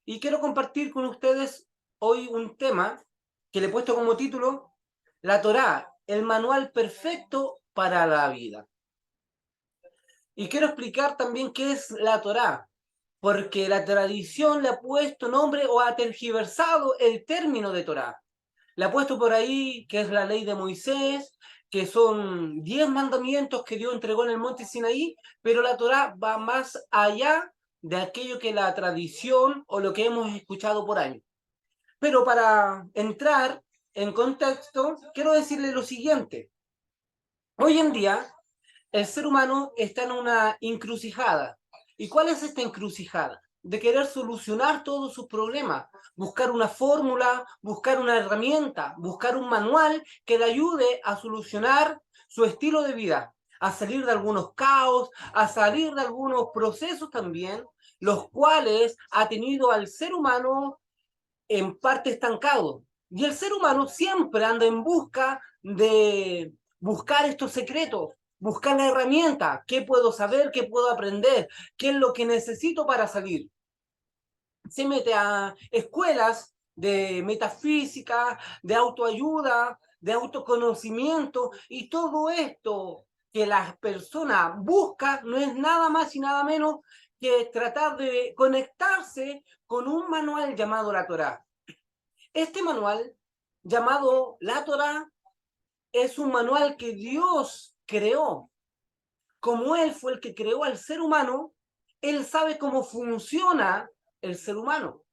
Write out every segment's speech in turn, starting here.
Y quiero compartir con ustedes hoy un tema que le he puesto como título La Torá, el manual perfecto para la vida. Y quiero explicar también qué es la Torá, porque la tradición le ha puesto nombre o ha tergiversado el término de Torá. Le ha puesto por ahí que es la ley de Moisés, que son 10 mandamientos que Dios entregó en el monte Sinaí, pero la Torá va más allá de aquello que la tradición o lo que hemos escuchado por años. Pero para entrar en contexto, quiero decirle lo siguiente. Hoy en día, el ser humano está en una encrucijada. ¿Y cuál es esta encrucijada? De querer solucionar todos sus problemas, buscar una fórmula, buscar una herramienta, buscar un manual que le ayude a solucionar su estilo de vida, a salir de algunos caos, a salir de algunos procesos también, los cuales ha tenido al ser humano en parte estancado. Y el ser humano siempre anda en busca de buscar estos secretos, buscar la herramienta, qué puedo saber, qué puedo aprender, qué es lo que necesito para salir. Se mete a escuelas de metafísica, de autoayuda, de autoconocimiento, y todo esto que las personas buscan no es nada más y nada menos que tratar de conectarse con un manual llamado la Torá. Este manual, llamado la Torá, es un manual que Dios creó. Como Él fue el que creó al ser humano, Él sabe cómo funciona el ser humano.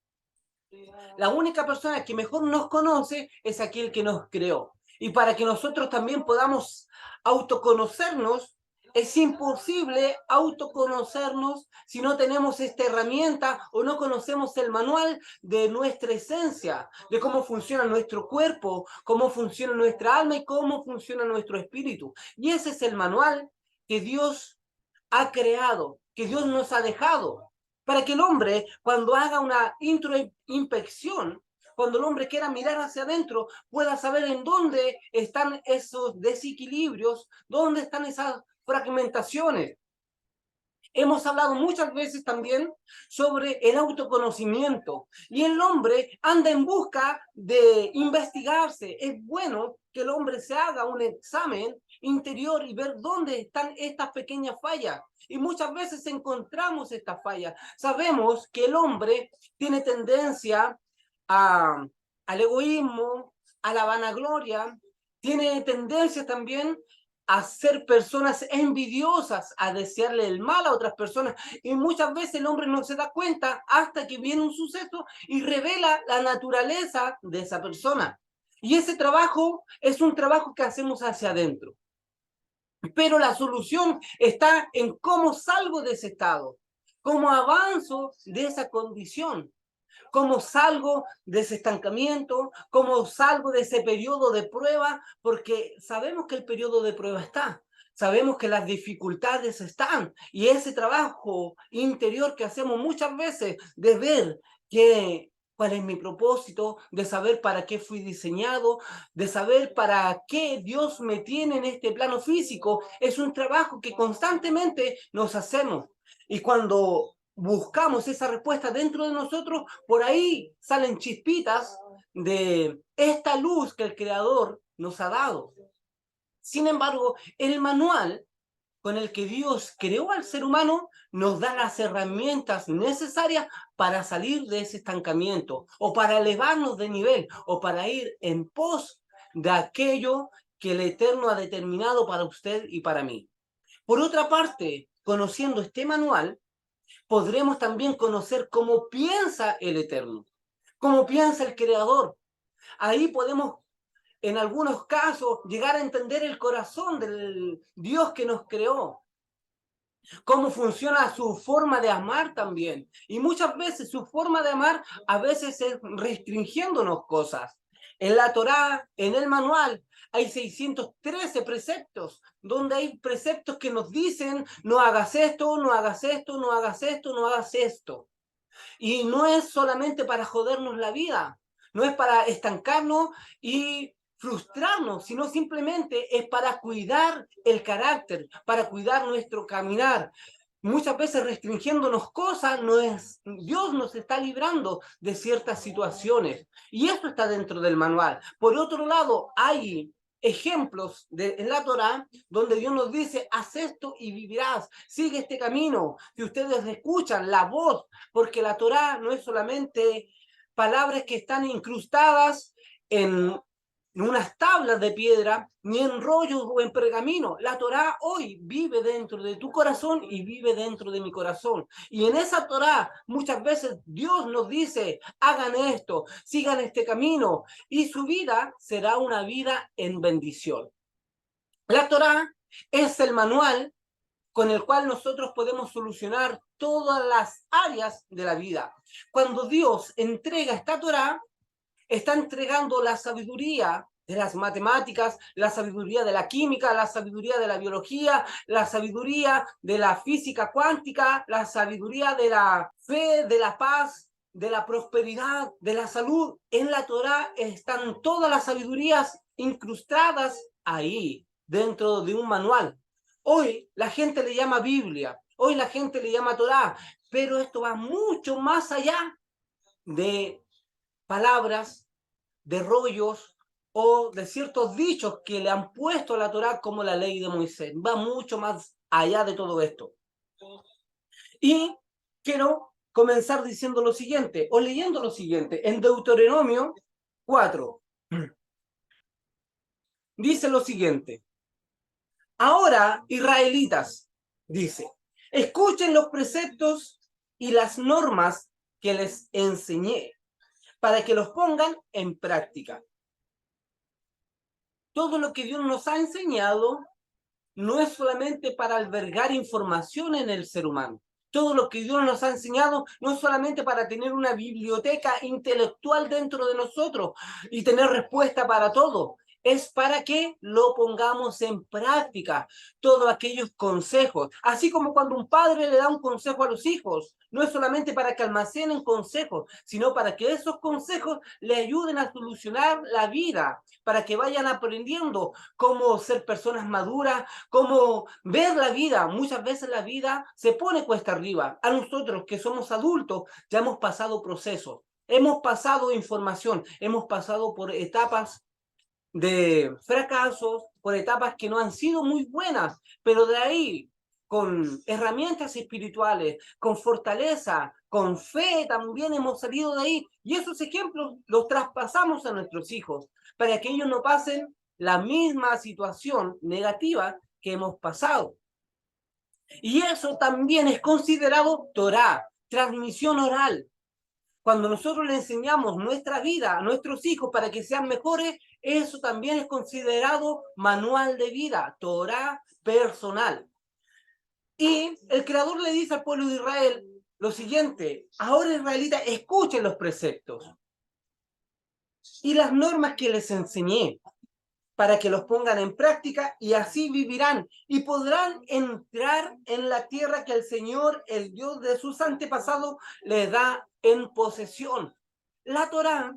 La única persona que mejor nos conoce es aquel que nos creó. Y para que nosotros también podamos autoconocernos, es imposible autoconocernos si no tenemos esta herramienta o no conocemos el manual de nuestra esencia, de cómo funciona nuestro cuerpo, cómo funciona nuestra alma y cómo funciona nuestro espíritu. Y ese es el manual que Dios ha creado, que Dios nos ha dejado para que el hombre, cuando haga una introspección, cuando el hombre quiera mirar hacia adentro, pueda saber en dónde están esos desequilibrios, dónde están esas fragmentaciones. Hemos hablado muchas veces también sobre el autoconocimiento y el hombre anda en busca de investigarse. Es bueno que el hombre se haga un examen interior y ver dónde están estas pequeñas fallas. Y muchas veces encontramos estas fallas. Sabemos que el hombre tiene tendencia a, al egoísmo, a la vanagloria, tiene tendencia también a ser personas envidiosas, a desearle el mal a otras personas. Y muchas veces el hombre no se da cuenta hasta que viene un suceso y revela la naturaleza de esa persona. Y ese trabajo es un trabajo que hacemos hacia adentro. Pero la solución está en cómo salgo de ese estado, cómo avanzo de esa condición, cómo salgo de ese estancamiento, cómo salgo de ese periodo de prueba, porque sabemos que el periodo de prueba está, sabemos que las dificultades están, y ese trabajo interior que hacemos muchas veces de ver cuál es mi propósito, de saber para qué fui diseñado, de saber para qué Dios me tiene en este plano físico, es un trabajo que constantemente nos hacemos. Y cuando buscamos esa respuesta dentro de nosotros, por ahí salen chispitas de esta luz que el Creador nos ha dado. Sin embargo, el manual con el que Dios creó al ser humano nos da las herramientas necesarias para salir de ese estancamiento o para elevarnos de nivel o para ir en pos de aquello que el Eterno ha determinado para usted y para mí. Por otra parte, conociendo este manual, podremos también conocer cómo piensa el Eterno, cómo piensa el Creador. Ahí podemos, en algunos casos, llegar a entender el corazón del Dios que nos creó, cómo funciona su forma de amar también. Y muchas veces su forma de amar a veces es restringiéndonos cosas. En la Torá, en el manual, hay 613 preceptos, donde hay preceptos que nos dicen, no hagas esto, no hagas esto, no hagas esto, no hagas esto. Y no es solamente para jodernos la vida, no es para estancarnos y frustrarnos, sino simplemente es para cuidar el carácter, para cuidar nuestro caminar, muchas veces restringiéndonos cosas, Dios nos está librando de ciertas situaciones. Y eso está dentro del manual. Por otro lado, hay ejemplos en la Torá donde Dios nos dice, haz esto y vivirás, sigue este camino. Si ustedes escuchan la voz, porque la Torá no es solamente palabras que están incrustadas en unas tablas de piedra, ni en rollos o en pergamino. La Torá hoy vive dentro de tu corazón y vive dentro de mi corazón. Y en esa Torá muchas veces Dios nos dice, hagan esto, sigan este camino, y su vida será una vida en bendición. La Torá es el manual con el cual nosotros podemos solucionar todas las áreas de la vida. Cuando Dios entrega esta Torá, está entregando la sabiduría de las matemáticas, la sabiduría de la química, la sabiduría de la biología, la sabiduría de la física cuántica, la sabiduría de la fe, de la paz, de la prosperidad, de la salud. En la Torá están todas las sabidurías incrustadas ahí, dentro de un manual. Hoy la gente le llama Biblia, hoy la gente le llama Torá, pero esto va mucho más allá de palabras, de rollos o de ciertos dichos que le han puesto a la Torá como la ley de Moisés. Va mucho más allá de todo esto. Y quiero comenzar diciendo lo siguiente, o leyendo lo siguiente, en Deuteronomio 4. Dice lo siguiente: ahora, israelitas, dice, escuchen los preceptos y las normas que les enseñé, para que los pongan en práctica. Todo lo que Dios nos ha enseñado no es solamente para albergar información en el ser humano. Todo lo que Dios nos ha enseñado no es solamente para tener una biblioteca intelectual dentro de nosotros y tener respuesta para todo. Es para que lo pongamos en práctica, todos aquellos consejos. Así como cuando un padre le da un consejo a los hijos, no es solamente para que almacenen consejos, sino para que esos consejos le ayuden a solucionar la vida, para que vayan aprendiendo cómo ser personas maduras, cómo ver la vida. Muchas veces la vida se pone cuesta arriba. A nosotros que somos adultos ya hemos pasado procesos, hemos pasado información, hemos pasado por etapas de fracasos, por etapas que no han sido muy buenas, pero de ahí, con herramientas espirituales, con fortaleza, con fe, también hemos salido de ahí. Y esos ejemplos los traspasamos a nuestros hijos, para que ellos no pasen la misma situación negativa que hemos pasado. Y eso también es considerado Torá, transmisión oral. Cuando nosotros le enseñamos nuestra vida a nuestros hijos para que sean mejores, eso también es considerado manual de vida, Torá personal. Y el Creador le dice al pueblo de Israel lo siguiente: ahora, israelitas, escuchen los preceptos y las normas que les enseñé, para que los pongan en práctica, y así vivirán y podrán entrar en la tierra que el Señor, el Dios de sus antepasados, les da en posesión. La Torá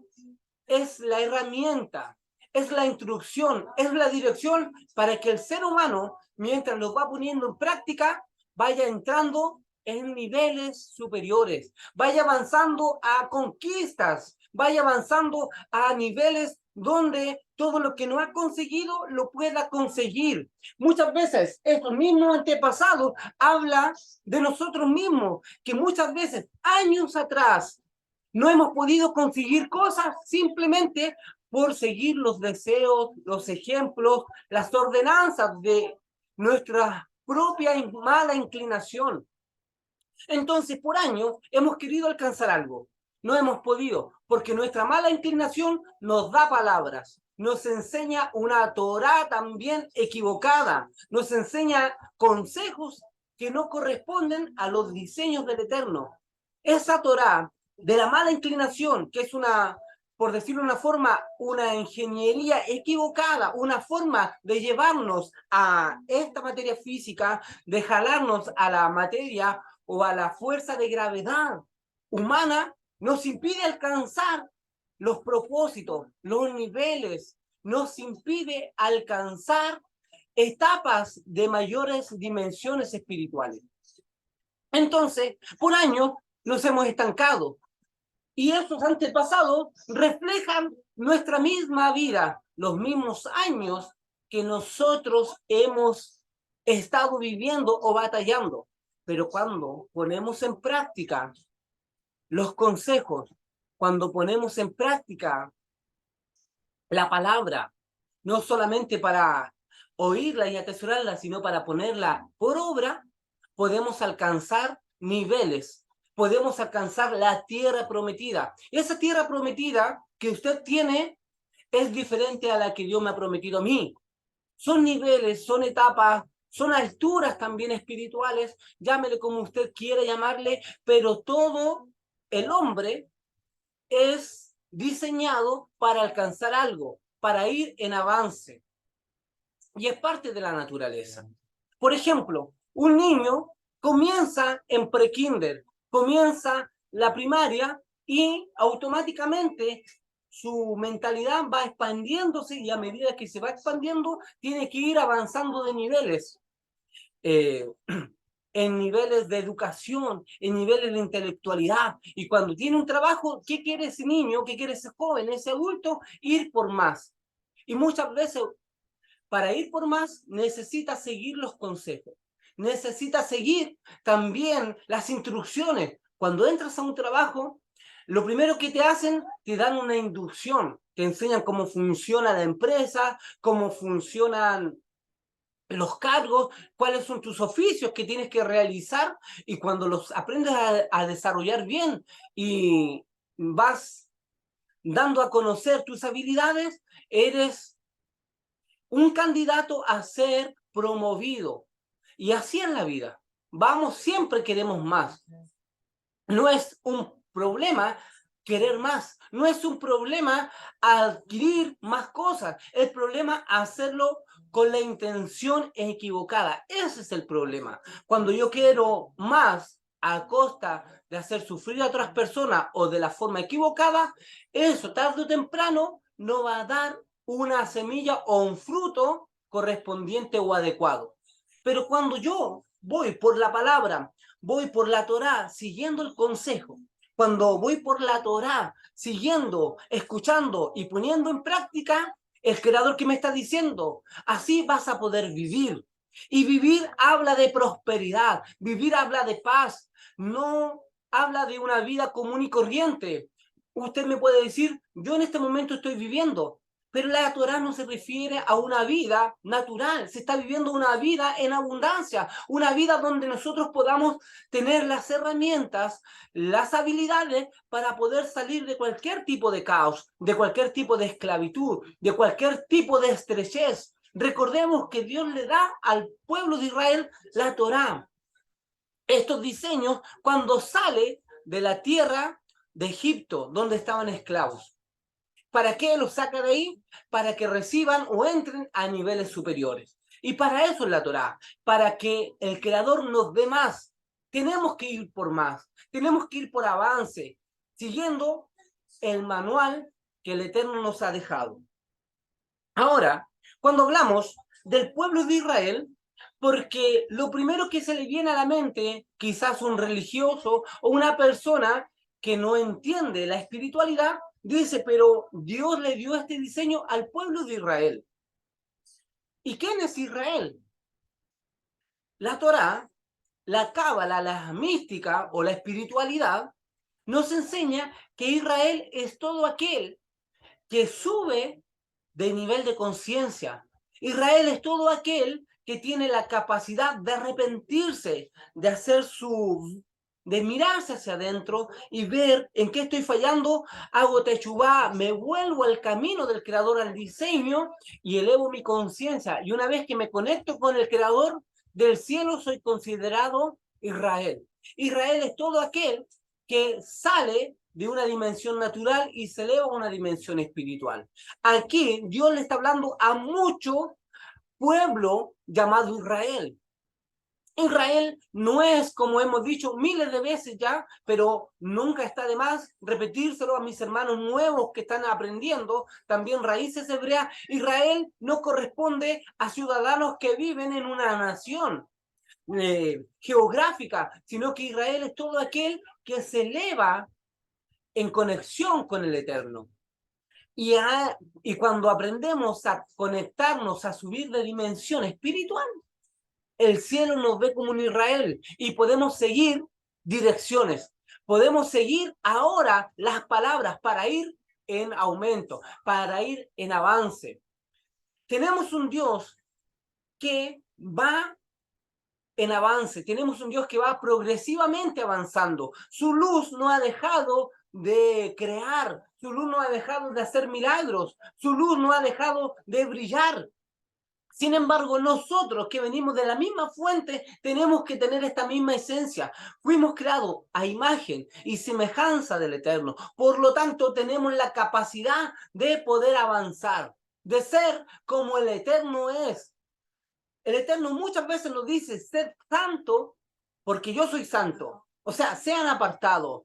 es la herramienta, es la instrucción, es la dirección para que el ser humano, mientras lo va poniendo en práctica, vaya entrando en niveles superiores, vaya avanzando a conquistas, vaya avanzando a niveles donde todo lo que no ha conseguido lo pueda conseguir. Muchas veces estos mismos antepasados hablan de nosotros mismos, que muchas veces, años atrás, no hemos podido conseguir cosas simplemente por seguir los deseos, los ejemplos, las ordenanzas de nuestra propia mala inclinación. Entonces, por años hemos querido alcanzar algo. No hemos podido, porque nuestra mala inclinación nos da palabras, nos enseña una Torá también equivocada, nos enseña consejos que no corresponden a los diseños del Eterno. Esa Torá de la mala inclinación, que es una, por decirlo de una forma, una ingeniería equivocada, una forma de llevarnos a esta materia física, de jalarnos a la materia o a la fuerza de gravedad humana, nos impide alcanzar los propósitos, los niveles, nos impide alcanzar etapas de mayores dimensiones espirituales. Entonces, por años nos hemos estancado. Y esos antepasados reflejan nuestra misma vida, los mismos años que nosotros hemos estado viviendo o batallando. Pero cuando ponemos en práctica los consejos, cuando ponemos en práctica la palabra, no solamente para oírla y atesorarla, sino para ponerla por obra, podemos alcanzar niveles, podemos alcanzar la tierra prometida. Esa tierra prometida que usted tiene es diferente a la que Dios me ha prometido a mí. Son niveles, son etapas, son alturas también espirituales, llámele como usted quiera llamarle, pero todo el hombre es diseñado para alcanzar algo, para ir en avance. Y es parte de la naturaleza. Por ejemplo, un niño comienza en prekinder, comienza la primaria y automáticamente su mentalidad va expandiéndose y a medida que se va expandiendo tiene que ir avanzando de niveles. En niveles de educación, en niveles de intelectualidad. Y cuando tiene un trabajo, ¿qué quiere ese niño? ¿Qué quiere ese joven, ese adulto? Ir por más. Y muchas veces, para ir por más, necesita seguir los consejos. Necesita seguir también las instrucciones. Cuando entras a un trabajo, lo primero que te hacen, te dan una inducción. Te enseñan cómo funciona la empresa, cómo funcionan los cargos, cuáles son tus oficios que tienes que realizar, y cuando los aprendes a desarrollar bien y vas dando a conocer tus habilidades, eres un candidato a ser promovido. Y así en la vida. Vamos, siempre queremos más. No es un problema querer más, no es un problema adquirir más cosas, el problema hacerlo con la intención equivocada. Ese es el problema. Cuando yo quiero más a costa de hacer sufrir a otras personas o de la forma equivocada, eso tarde o temprano no va a dar una semilla o un fruto correspondiente o adecuado. Pero cuando yo voy por la palabra, voy por la Torá siguiendo el consejo, cuando voy por la Torá siguiendo, escuchando y poniendo en práctica, el creador que me está diciendo, así vas a poder vivir. Y vivir habla de prosperidad, vivir habla de paz, no habla de una vida común y corriente. Usted me puede decir, yo en este momento estoy viviendo, pero la Torá no se refiere a una vida natural, se está viviendo una vida en abundancia, una vida donde nosotros podamos tener las herramientas, las habilidades para poder salir de cualquier tipo de caos, de cualquier tipo de esclavitud, de cualquier tipo de estrechez. Recordemos que Dios le da al pueblo de Israel la Torá. Estos diseños cuando sale de la tierra de Egipto, donde estaban esclavos. ¿Para qué los saca de ahí? Para que reciban o entren a niveles superiores. Y para eso es la Torá, para que el Creador nos dé más. Tenemos que ir por más, tenemos que ir por avance, siguiendo el manual que el Eterno nos ha dejado. Ahora, cuando hablamos del pueblo de Israel, porque lo primero que se le viene a la mente, quizás un religioso o una persona que no entiende la espiritualidad, dice, pero Dios le dio este diseño al pueblo de Israel. ¿Y quién es Israel? La Torá, la cábala, la mística o la espiritualidad nos enseña que Israel es todo aquel que sube de nivel de conciencia. Israel es todo aquel que tiene la capacidad de arrepentirse, de hacer de mirarse hacia adentro y ver en qué estoy fallando, hago techubá, me vuelvo al camino del creador, al diseño, y elevo mi conciencia. Y una vez que me conecto con el creador del cielo, soy considerado Israel. Israel es todo aquel que sale de una dimensión natural y se eleva a una dimensión espiritual. Aquí Dios le está hablando a mucho pueblo llamado Israel. Israel no es, como hemos dicho miles de veces ya, pero nunca está de más repetírselo a mis hermanos nuevos que están aprendiendo también raíces hebreas. Israel no corresponde a ciudadanos que viven en una nación. geográfica, sino que Israel es todo aquel que se eleva en conexión con el Eterno. Y cuando aprendemos a conectarnos, a subir de dimensión espiritual, el cielo nos ve como un Israel y podemos seguir direcciones. Podemos seguir ahora las palabras para ir en aumento, para ir en avance. Tenemos un Dios que va en avance, tenemos un Dios que va progresivamente avanzando. Su luz no ha dejado de crear, su luz no ha dejado de hacer milagros, su luz no ha dejado de brillar. Sin embargo, nosotros que venimos de la misma fuente, tenemos que tener esta misma esencia. Fuimos creados a imagen y semejanza del Eterno. Por lo tanto, tenemos la capacidad de poder avanzar, de ser como el Eterno es. El Eterno muchas veces nos dice, sed santo porque yo soy santo. O sea, sean apartados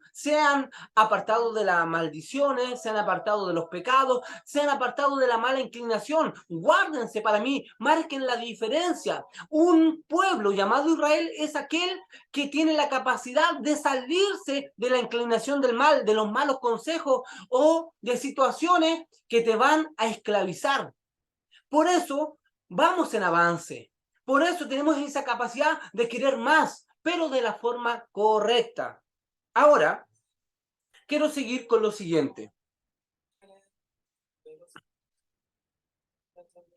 de las maldiciones, sean apartados de los pecados, sean apartados de la mala inclinación. Guárdense para mí, marquen la diferencia. Un pueblo llamado Israel es aquel que tiene la capacidad de salirse de la inclinación del mal, de los malos consejos o de situaciones que te van a esclavizar. Por eso vamos en avance. Por eso tenemos esa capacidad de querer más, pero de la forma correcta. Ahora, quiero seguir con lo siguiente.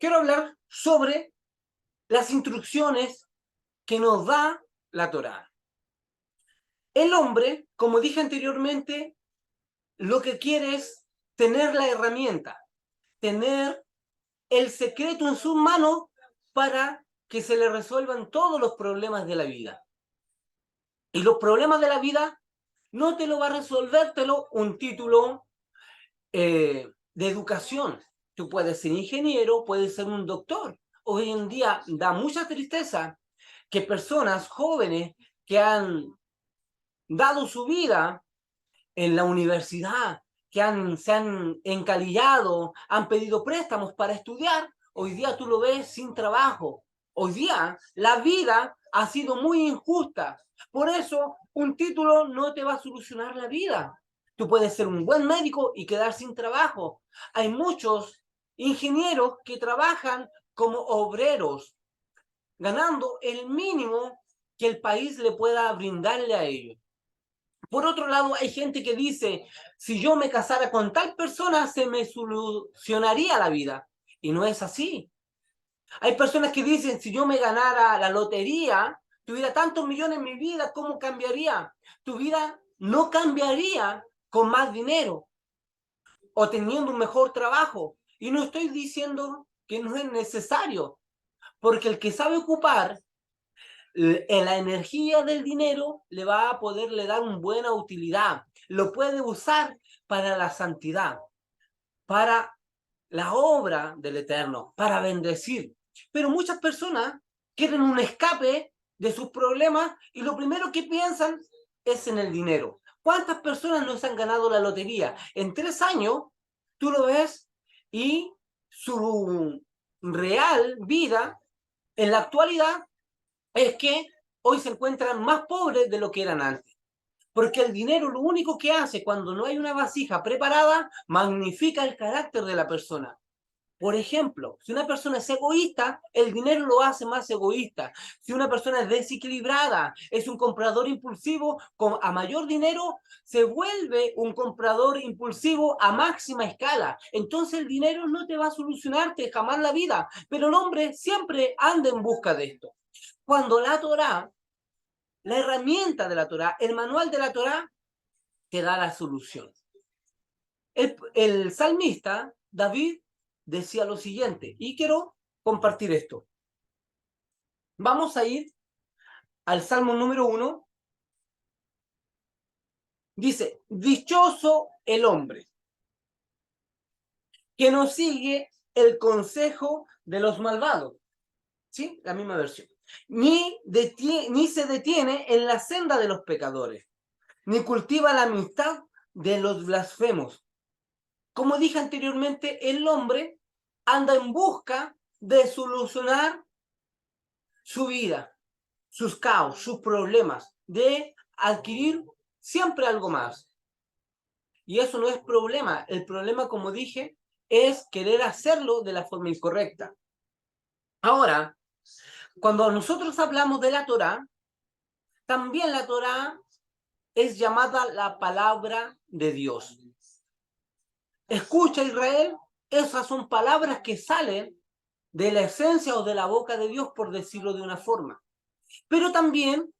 Quiero hablar sobre las instrucciones que nos da la Torá. El hombre, como dije anteriormente, lo que quiere es tener la herramienta, tener el secreto en sus manos para que se le resuelvan todos los problemas de la vida. Y los problemas de la vida no te lo va a resolvértelo un título de educación. Tú puedes ser ingeniero, puedes ser un doctor. Hoy en día da mucha tristeza que personas jóvenes que han dado su vida en la universidad, se han encalillado, han pedido préstamos para estudiar, hoy día tú lo ves sin trabajo. Hoy día la vida ha sido muy injusta. Por eso un título no te va a solucionar la vida. Tú puedes ser un buen médico y quedar sin trabajo. Hay muchos ingenieros que trabajan como obreros, ganando el mínimo que el país le pueda brindarle a ellos. Por otro lado, hay gente que dice, si yo me casara con tal persona, se me solucionaría la vida. Y no es así. Hay personas que dicen, si yo me ganara la lotería, tuviera tantos millones en mi vida, ¿cómo cambiaría? Tu vida no cambiaría con más dinero o teniendo un mejor trabajo. Y no estoy diciendo que no es necesario, porque el que sabe ocupar en la energía del dinero le va a poderle dar una buena utilidad. Lo puede usar para la santidad, para la obra del Eterno, para bendecir. Pero muchas personas quieren un escape de sus problemas y lo primero que piensan es en el dinero. ¿Cuántas personas no se han ganado la lotería? En 3 años, tú lo ves y su real vida en la actualidad es que hoy se encuentran más pobres de lo que eran antes. Porque el dinero lo único que hace cuando no hay una vasija preparada, magnifica el carácter de la persona. Por ejemplo, si una persona es egoísta, el dinero lo hace más egoísta. Si una persona es desequilibrada, es un comprador impulsivo, a mayor dinero se vuelve un comprador impulsivo a máxima escala. Entonces el dinero no te va a solucionarte jamás la vida, pero el hombre siempre anda en busca de esto. Cuando la Torá, la herramienta de la Torá, el manual de la Torá, te da la solución. El salmista, David, decía lo siguiente, y quiero compartir esto. Vamos a ir al Salmo número 1. Dice, dichoso el hombre que no sigue el consejo de los malvados. ¿Sí? La misma versión. Ni se detiene en la senda de los pecadores, ni cultiva la amistad de los blasfemos. Como dije anteriormente, el hombre anda en busca de solucionar su vida. sus caos, sus problemas, de adquirir siempre algo más. Y eso no es problema. El problema, como dije, es querer hacerlo de la forma incorrecta. Ahora, cuando nosotros hablamos de la Torá, también la Torá es llamada la palabra de Dios. Escucha, Israel, esas son palabras que salen de la esencia o de la boca de Dios, por decirlo de una forma. Pero también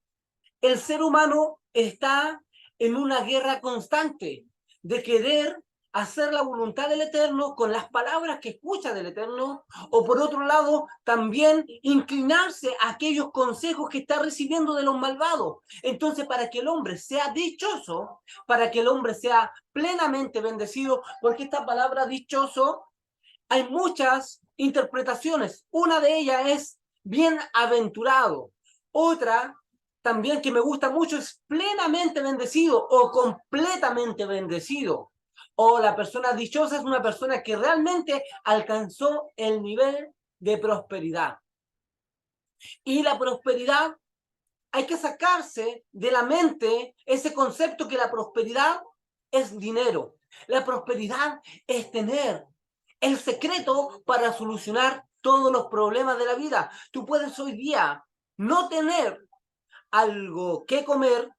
el ser humano está en una guerra constante de querer hacer la voluntad del Eterno con las palabras que escucha del Eterno, o por otro lado, también inclinarse a aquellos consejos que está recibiendo de los malvados. Entonces, para que el hombre sea dichoso, para que el hombre sea plenamente bendecido, porque esta palabra dichoso, hay muchas interpretaciones. Una de ellas es bienaventurado. Otra también que me gusta mucho es plenamente bendecido o completamente bendecido. O la persona dichosa es una persona que realmente alcanzó el nivel de prosperidad. Y la prosperidad, hay que sacarse de la mente ese concepto que la prosperidad es dinero. La prosperidad es tener el secreto para solucionar todos los problemas de la vida. Tú puedes hoy día no tener algo que comer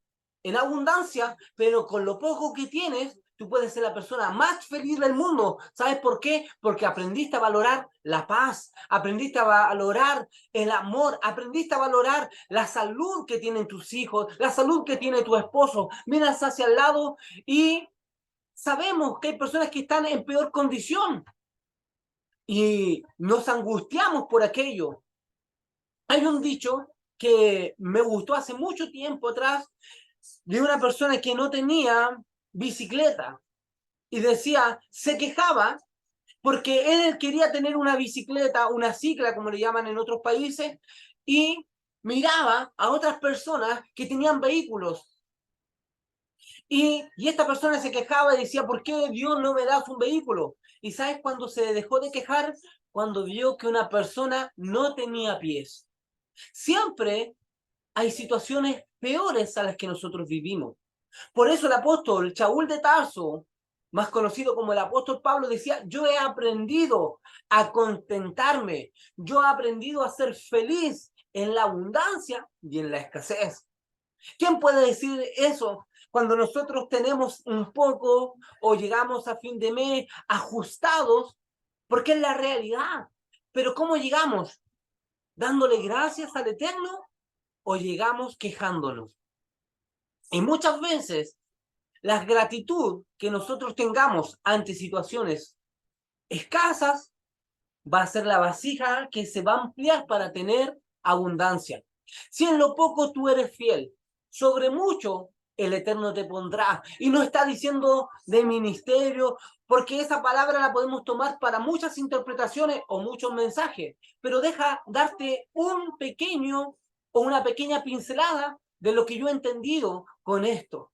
en abundancia, pero con lo poco que tienes, tú puedes ser la persona más feliz del mundo. ¿Sabes por qué? Porque aprendiste a valorar la paz, aprendiste a valorar el amor, aprendiste a valorar la salud que tienen tus hijos, la salud que tiene tu esposo. Miras hacia el lado y sabemos que hay personas que están en peor condición y nos angustiamos por aquello. Hay un dicho que me gustó hace mucho tiempo atrás de una persona que no tenía bicicleta y decía, se quejaba porque él quería tener una bicicleta, una cicla, como le llaman en otros países, y miraba a otras personas que tenían vehículos. Y esta persona se quejaba y decía, ¿por qué Dios no me da un vehículo? ¿Y sabes cuándo se dejó de quejar? Cuando vio que una persona no tenía pies. Siempre hay situaciones peores a las que nosotros vivimos. Por eso el apóstol Shaul de Tarso, más conocido como el apóstol Pablo, decía, yo he aprendido a contentarme, yo he aprendido a ser feliz en la abundancia y en la escasez. ¿Quién puede decir eso cuando nosotros tenemos un poco o llegamos a fin de mes ajustados? Porque es la realidad. Pero ¿cómo llegamos? ¿Dándole gracias al Eterno o llegamos quejándonos? Y muchas veces la gratitud que nosotros tengamos ante situaciones escasas va a ser la vasija que se va a ampliar para tener abundancia. Si en lo poco tú eres fiel, sobre mucho el Eterno te pondrá. Y no está diciendo de ministerio, porque esa palabra la podemos tomar para muchas interpretaciones o muchos mensajes, pero deja darte un pequeño o una pequeña pincelada de lo que yo he entendido con esto.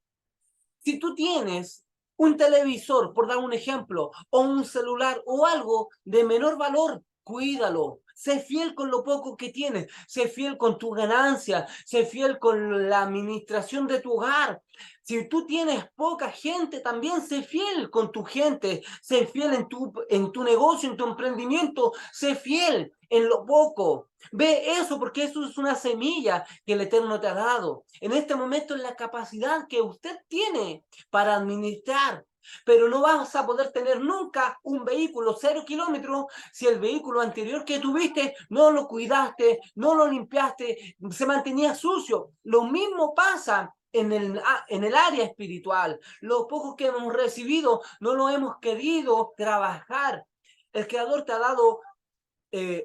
Si tú tienes un televisor, por dar un ejemplo, o un celular o algo de menor valor, cuídalo. Sé fiel con lo poco que tienes, sé fiel con tu ganancia, sé fiel con la administración de tu hogar. Si tú tienes poca gente, también sé fiel con tu gente, sé fiel en tu negocio, en tu emprendimiento, sé fiel en lo poco. Ve eso porque eso es una semilla que el Eterno te ha dado. En este momento es la capacidad que usted tiene para administrar. Pero no vas a poder tener nunca un vehículo 0 kilómetros si el vehículo anterior que tuviste no lo cuidaste, no lo limpiaste, se mantenía sucio. Lo mismo pasa en el área espiritual. Lo poco que hemos recibido no lo hemos querido trabajar. El Creador te ha dado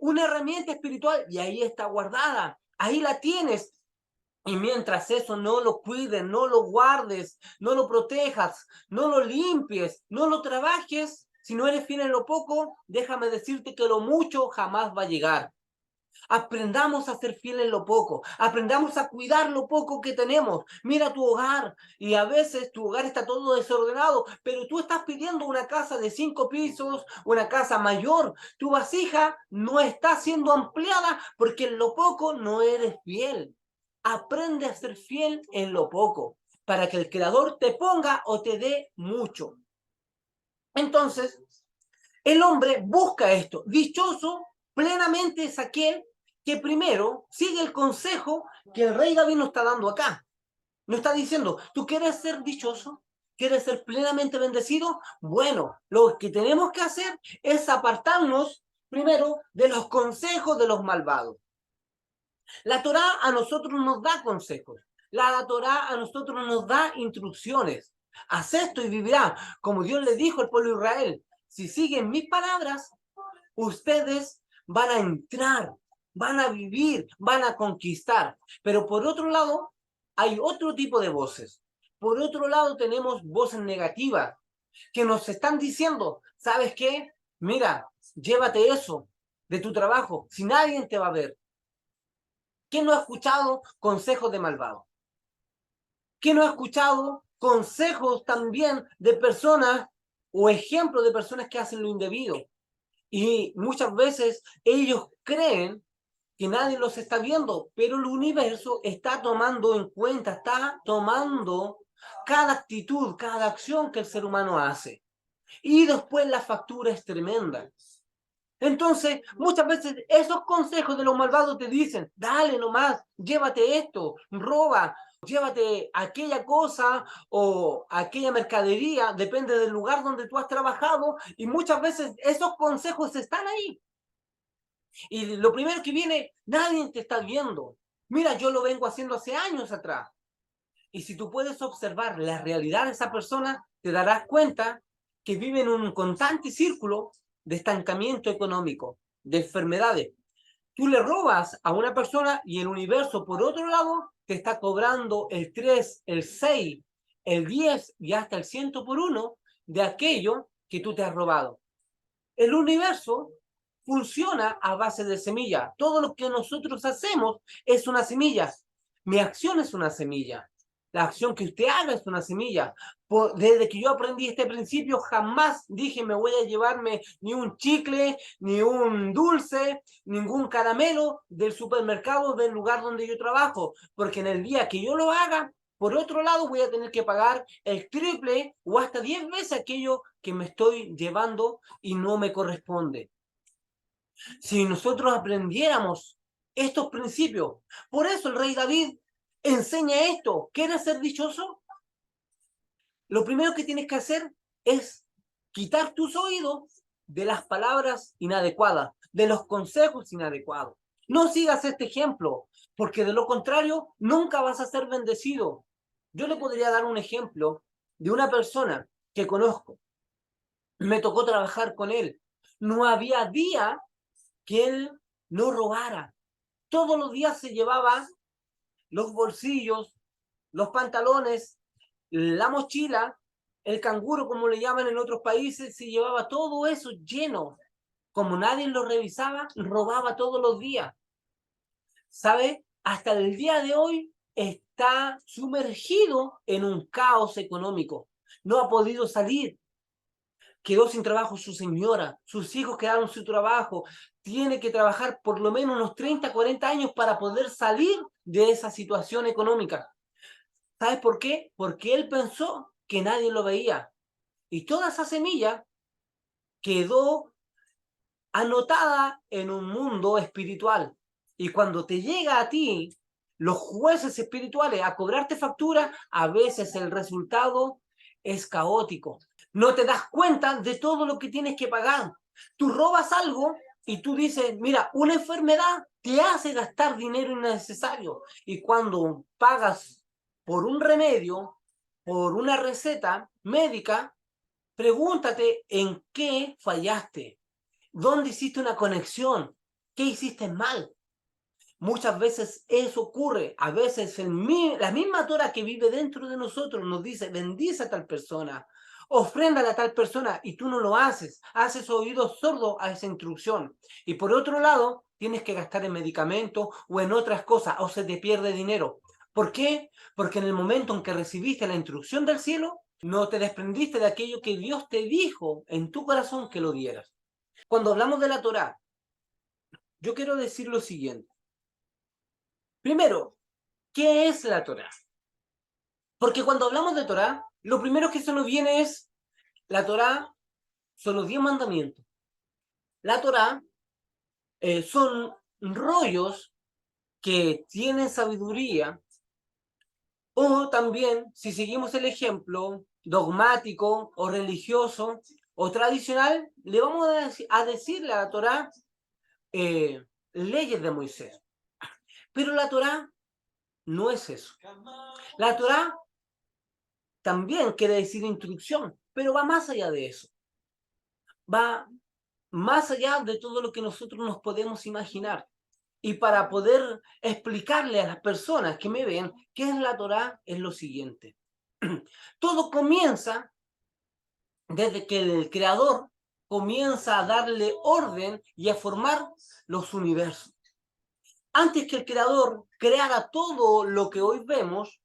una herramienta espiritual y ahí está guardada. Ahí la tienes. Y mientras eso no lo cuides, no lo guardes, no lo protejas, no lo limpies, no lo trabajes, si no eres fiel en lo poco, déjame decirte que lo mucho jamás va a llegar. Aprendamos a ser fieles en lo poco, aprendamos a cuidar lo poco que tenemos. Mira tu hogar y a veces tu hogar está todo desordenado, pero tú estás pidiendo una casa de 5 pisos, una casa mayor. Tu vasija no está siendo ampliada porque en lo poco no eres fiel. Aprende a ser fiel en lo poco, para que el Creador te ponga o te dé mucho. Entonces, el hombre busca esto. Dichoso plenamente es aquel que primero sigue el consejo que el rey David nos está dando acá. Nos está diciendo, ¿tú quieres ser dichoso? ¿Quieres ser plenamente bendecido? Bueno, lo que tenemos que hacer es apartarnos primero de los consejos de los malvados. La Torá a nosotros nos da consejos. La Torá a nosotros nos da instrucciones. Haz esto y vivirá, como Dios le dijo al pueblo de Israel. Si siguen mis palabras, ustedes van a entrar, van a vivir, van a conquistar. Pero por otro lado, hay otro tipo de voces. Por otro lado, tenemos voces negativas que nos están diciendo, ¿sabes qué? Mira, llévate eso de tu trabajo, si nadie te va a ver. ¿Quién no ha escuchado consejos de malvados? ¿Quién no ha escuchado consejos también de personas o ejemplos de personas que hacen lo indebido? Y muchas veces ellos creen que nadie los está viendo, pero el universo está tomando en cuenta, está tomando cada actitud, cada acción que el ser humano hace. Y después la factura es tremenda. Entonces, muchas veces esos consejos de los malvados te dicen, dale nomás, llévate esto, roba, llévate aquella cosa o aquella mercadería, depende del lugar donde tú has trabajado, y muchas veces esos consejos están ahí. Y lo primero que viene, nadie te está viendo. Mira, yo lo vengo haciendo hace años atrás. Y si tú puedes observar la realidad de esa persona, te darás cuenta que vive en un constante círculo de estancamiento económico, de enfermedades. Tú le robas a una persona y el universo, por otro lado, te está cobrando el 3, el 6, el 10 y hasta el 100 por uno de aquello que tú te has robado. El universo funciona a base de semilla. Todo lo que nosotros hacemos es una semilla. Mi acción es una semilla. La acción que usted haga es una semilla. Desde que yo aprendí este principio, jamás dije me voy a llevarme ni un chicle, ni un dulce, ningún caramelo del supermercado del lugar donde yo trabajo, porque en el día que yo lo haga, por otro lado voy a tener que pagar el triple o hasta 10 veces aquello que me estoy llevando y no me corresponde. Si nosotros aprendiéramos estos principios, por eso el rey David enseña esto. ¿Quieres ser dichoso? Lo primero que tienes que hacer es quitar tus oídos de las palabras inadecuadas, de los consejos inadecuados. No sigas este ejemplo, porque de lo contrario nunca vas a ser bendecido. Yo le podría dar un ejemplo de una persona que conozco. Me tocó trabajar con él. No había día que él no robara. Todos los días se llevaba los bolsillos, los pantalones, la mochila, el canguro, como le llaman en otros países, se llevaba todo eso lleno. Como nadie lo revisaba, robaba todos los días. ¿Sabe? Hasta el día de hoy está sumergido en un caos económico. No ha podido salir. Quedó sin trabajo su señora, sus hijos quedaron sin trabajo, tiene que trabajar por lo menos unos 30, 40 años para poder salir de esa situación económica. ¿Sabes por qué? Porque él pensó que nadie lo veía. Y toda esa semilla quedó anotada en un mundo espiritual. Y cuando te llega a ti los jueces espirituales a cobrarte factura, a veces el resultado es caótico. No te das cuenta de todo lo que tienes que pagar. Tú robas algo y tú dices, mira, una enfermedad te hace gastar dinero innecesario. Y cuando pagas por un remedio, por una receta médica, pregúntate en qué fallaste. ¿Dónde hiciste una conexión? ¿Qué hiciste mal? Muchas veces eso ocurre. A veces la misma Torah que vive dentro de nosotros nos dice, bendice a tal persona, ofréndale a tal persona, y tú no lo haces. Haces oídos sordos a esa instrucción. Y por otro lado, tienes que gastar en medicamentos o en otras cosas, o se te pierde dinero. ¿Por qué? Porque en el momento en que recibiste la instrucción del cielo, no te desprendiste de aquello que Dios te dijo en tu corazón que lo dieras. Cuando hablamos de la Torá, yo quiero decir lo siguiente. Primero, ¿Qué es la Torá? Porque cuando hablamos de Torá, lo primero que se nos viene es, la Torá son los 10 mandamientos. La Torá son rollos que tienen sabiduría, o también, si seguimos el ejemplo dogmático o religioso o tradicional, le vamos a decirle a la Torá leyes de Moisés. Pero la Torá no es eso. La Torá también quiere decir instrucción, pero va más allá de eso. Va más allá de todo lo que nosotros nos podemos imaginar. Y para poder explicarle a las personas que me ven qué es la Torá, es lo siguiente. Todo comienza desde que el Creador comienza a darle orden y a formar los universos. Antes que el Creador creara todo lo que hoy vemos,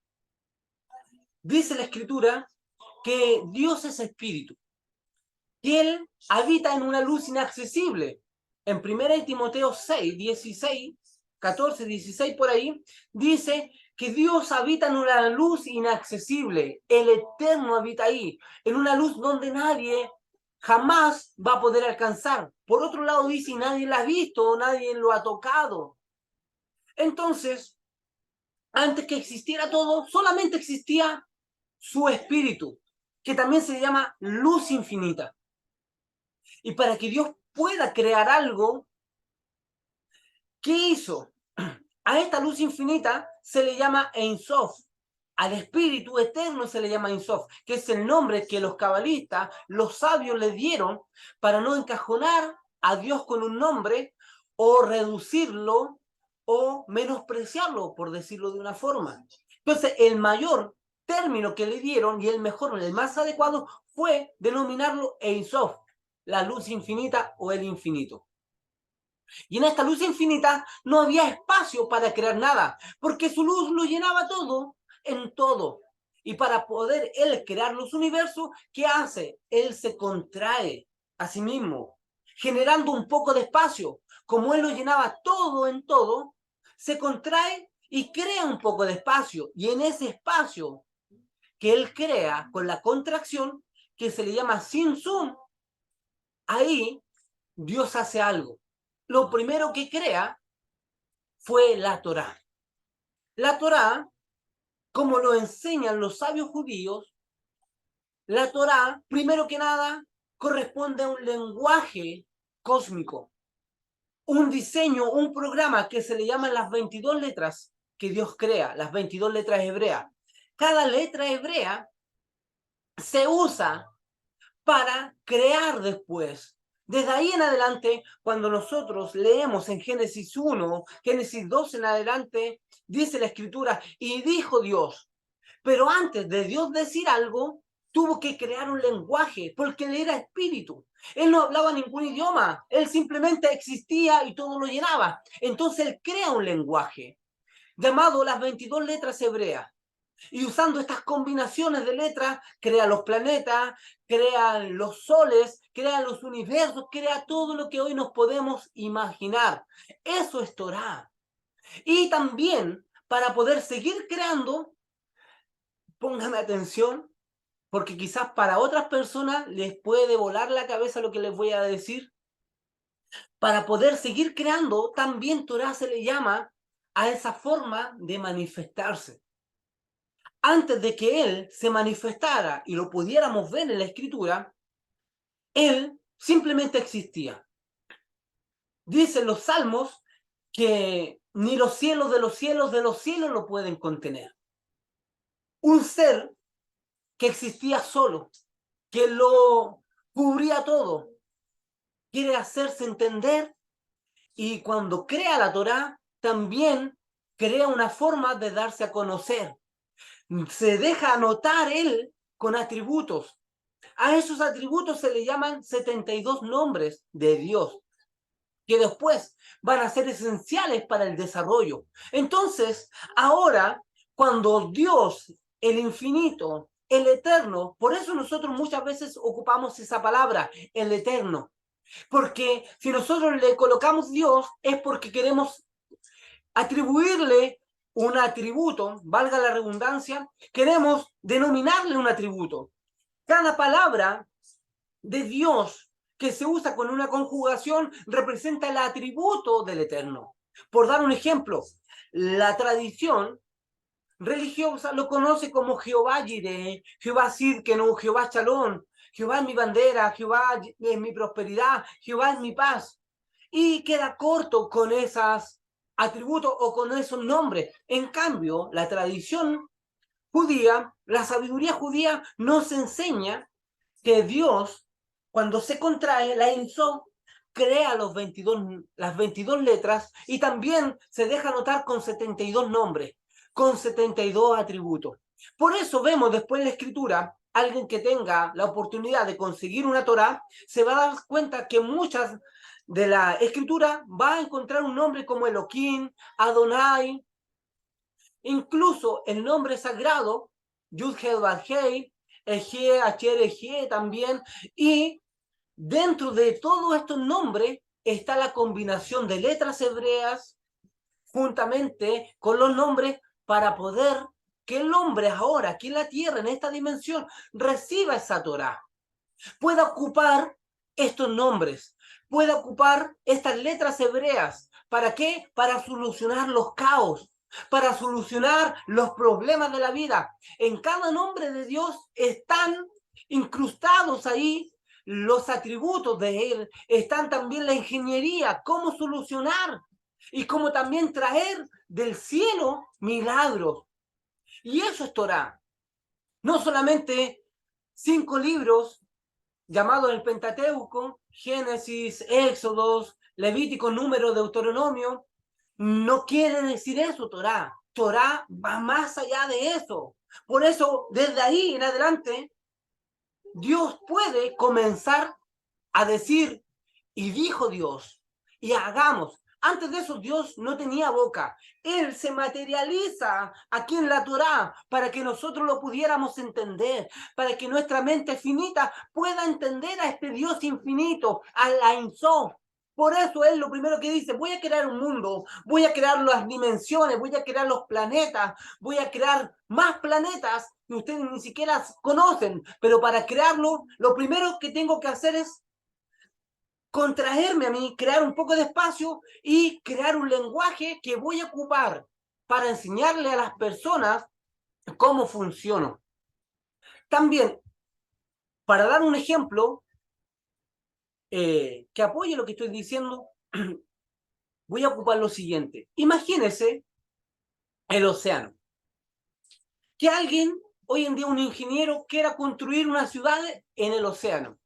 dice la Escritura que Dios es espíritu, que Él habita en una luz inaccesible. En 1 Timoteo 6, 16, 14, 16 por ahí, dice que Dios habita en una luz inaccesible, el Eterno habita ahí, en una luz donde nadie jamás va a poder alcanzar. Por otro lado dice, nadie la ha visto, nadie lo ha tocado. Entonces, antes que existiera todo, solamente existía su espíritu, que también se llama luz infinita. Y para que Dios pueda crear algo, ¿qué hizo? A esta luz infinita se le llama Ein Sof. Al espíritu eterno se le llama Ein Sof, que es el nombre que los cabalistas, los sabios le dieron para no encajonar a Dios con un nombre o reducirlo o menospreciarlo, por decirlo de una forma. Entonces, el mayor término que le dieron y el mejor, el más adecuado, fue denominarlo Ein Sof, la luz infinita o el infinito. Y en esta luz infinita no había espacio para crear nada, porque su luz lo llenaba todo, en todo. Y para poder él crear los universos, ¿qué hace? Él se contrae a sí mismo, generando un poco de espacio. Como él lo llenaba todo en todo, se contrae y crea un poco de espacio. Y en ese espacio que él crea con la contracción, que se le llama Sin Zoom, ahí Dios hace algo. Lo primero que crea fue la Torá. La Torá, como lo enseñan los sabios judíos, la Torá, primero que nada, corresponde a un lenguaje cósmico, un diseño, un programa que se le llaman las 22 letras que Dios crea, las 22 letras hebreas. Cada letra hebrea se usa para crear después. Desde ahí en adelante, cuando nosotros leemos en Génesis 1, Génesis 2 en adelante, dice la Escritura, y dijo Dios. Pero antes de Dios decir algo, tuvo que crear un lenguaje, porque él era espíritu. Él no hablaba ningún idioma, él simplemente existía y todo lo llenaba. Entonces él crea un lenguaje llamado las 22 letras hebreas. Y usando estas combinaciones de letras, crea los planetas, crea los soles, crea los universos, crea todo lo que hoy nos podemos imaginar. Eso es Torá. Y también, para poder seguir creando, póngame atención, porque quizás para otras personas les puede volar la cabeza lo que les voy a decir. Para poder seguir creando, también Torá se le llama a esa forma de manifestarse. Antes de que él se manifestara y lo pudiéramos ver en la escritura, él simplemente existía. Dicen los salmos que ni los cielos de los cielos lo pueden contener. Un ser que existía solo, que lo cubría todo, quiere hacerse entender, y cuando crea la Torá, también crea una forma de darse a conocer. Se deja anotar él con atributos. A esos atributos se le llaman 72 nombres de Dios, que después van a ser esenciales para el desarrollo. Entonces, ahora, cuando Dios, el infinito, el eterno, por eso nosotros muchas veces ocupamos esa palabra, el eterno, porque si nosotros le colocamos Dios es porque queremos atribuirle un atributo, valga la redundancia, queremos denominarle un atributo. Cada palabra de Dios que se usa con una conjugación representa el atributo del Eterno. Por dar un ejemplo, la tradición religiosa lo conoce como Jehová Jireh, Jehová Sidkenu, Jehová Shalom, Jehová es mi bandera, Jehová es mi prosperidad, Jehová es mi paz. Y queda corto con esos atributos o con esos nombres. En cambio, la tradición judía, la sabiduría judía nos enseña que Dios, cuando se contrae, la Insó, crea las 22 letras y también se deja notar con 72 nombres, con 72 atributos. Por eso vemos después en la escritura, alguien que tenga la oportunidad de conseguir una Torá, se va a dar cuenta que muchas de la escritura va a encontrar un nombre como Elohim, Adonai, incluso el nombre sagrado, Yud-Hel-Vav-Hei, Eje, Acher, Eje también, y dentro de todos estos nombres está la combinación de letras hebreas juntamente con los nombres para poder que el hombre ahora, aquí en la tierra, en esta dimensión, reciba esa Torá, pueda ocupar estos nombres, pueda ocupar estas letras hebreas. ¿Para qué? Para solucionar los caos, para solucionar los problemas de la vida. En cada nombre de Dios están incrustados ahí los atributos de Él, están también la ingeniería, cómo solucionar y cómo también traer del cielo milagros. Y eso es Torah. No solamente 5 libros llamados el Pentateuco, Génesis, Éxodos, Levítico, Número, Deuteronomio, no quiere decir eso, Torá. Torá va más allá de eso. Por eso, desde ahí en adelante, Dios puede comenzar a decir, y dijo Dios, y hagamos. Antes de eso, Dios no tenía boca. Él se materializa aquí en la Torá para que nosotros lo pudiéramos entender, para que nuestra mente finita pueda entender a este Dios infinito, a la Insó. Por eso Él lo primero que dice, voy a crear un mundo, voy a crear las dimensiones, voy a crear los planetas, voy a crear más planetas que ustedes ni siquiera conocen, pero para crearlo, lo primero que tengo que hacer es contraerme a mí, crear un poco de espacio y crear un lenguaje que voy a ocupar para enseñarle a las personas cómo funciono. También, para dar un ejemplo que apoye lo que estoy diciendo, voy a ocupar lo siguiente. Imagínese el océano. Que alguien, hoy en día un ingeniero, quiera construir una ciudad en el océano.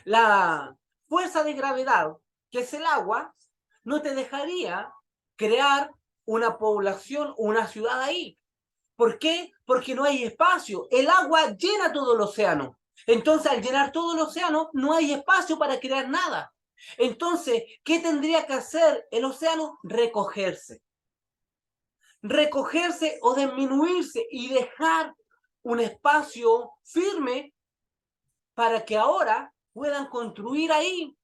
La fuerza de gravedad, que es el agua, no te dejaría crear una población, una ciudad ahí. ¿Por qué? Porque no hay espacio. El agua llena todo el océano. Entonces, al llenar todo el océano, no hay espacio para crear nada. Entonces, ¿qué tendría que hacer el océano? Recogerse. Recogerse o disminuirse y dejar un espacio firme para que ahora puedan construir ahí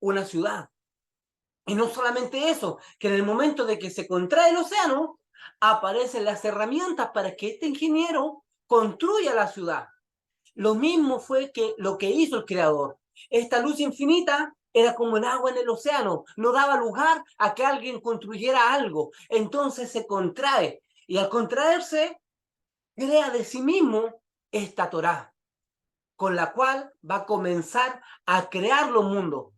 una ciudad. Y no solamente eso, que en el momento de que se contrae el océano, aparecen las herramientas para que este ingeniero construya la ciudad. Lo mismo fue que lo que hizo el creador. Esta luz infinita era como el agua en el océano, no daba lugar a que alguien construyera algo. Entonces se contrae y al contraerse, crea de sí mismo esta Torá, con la cual va a comenzar a crear los mundos.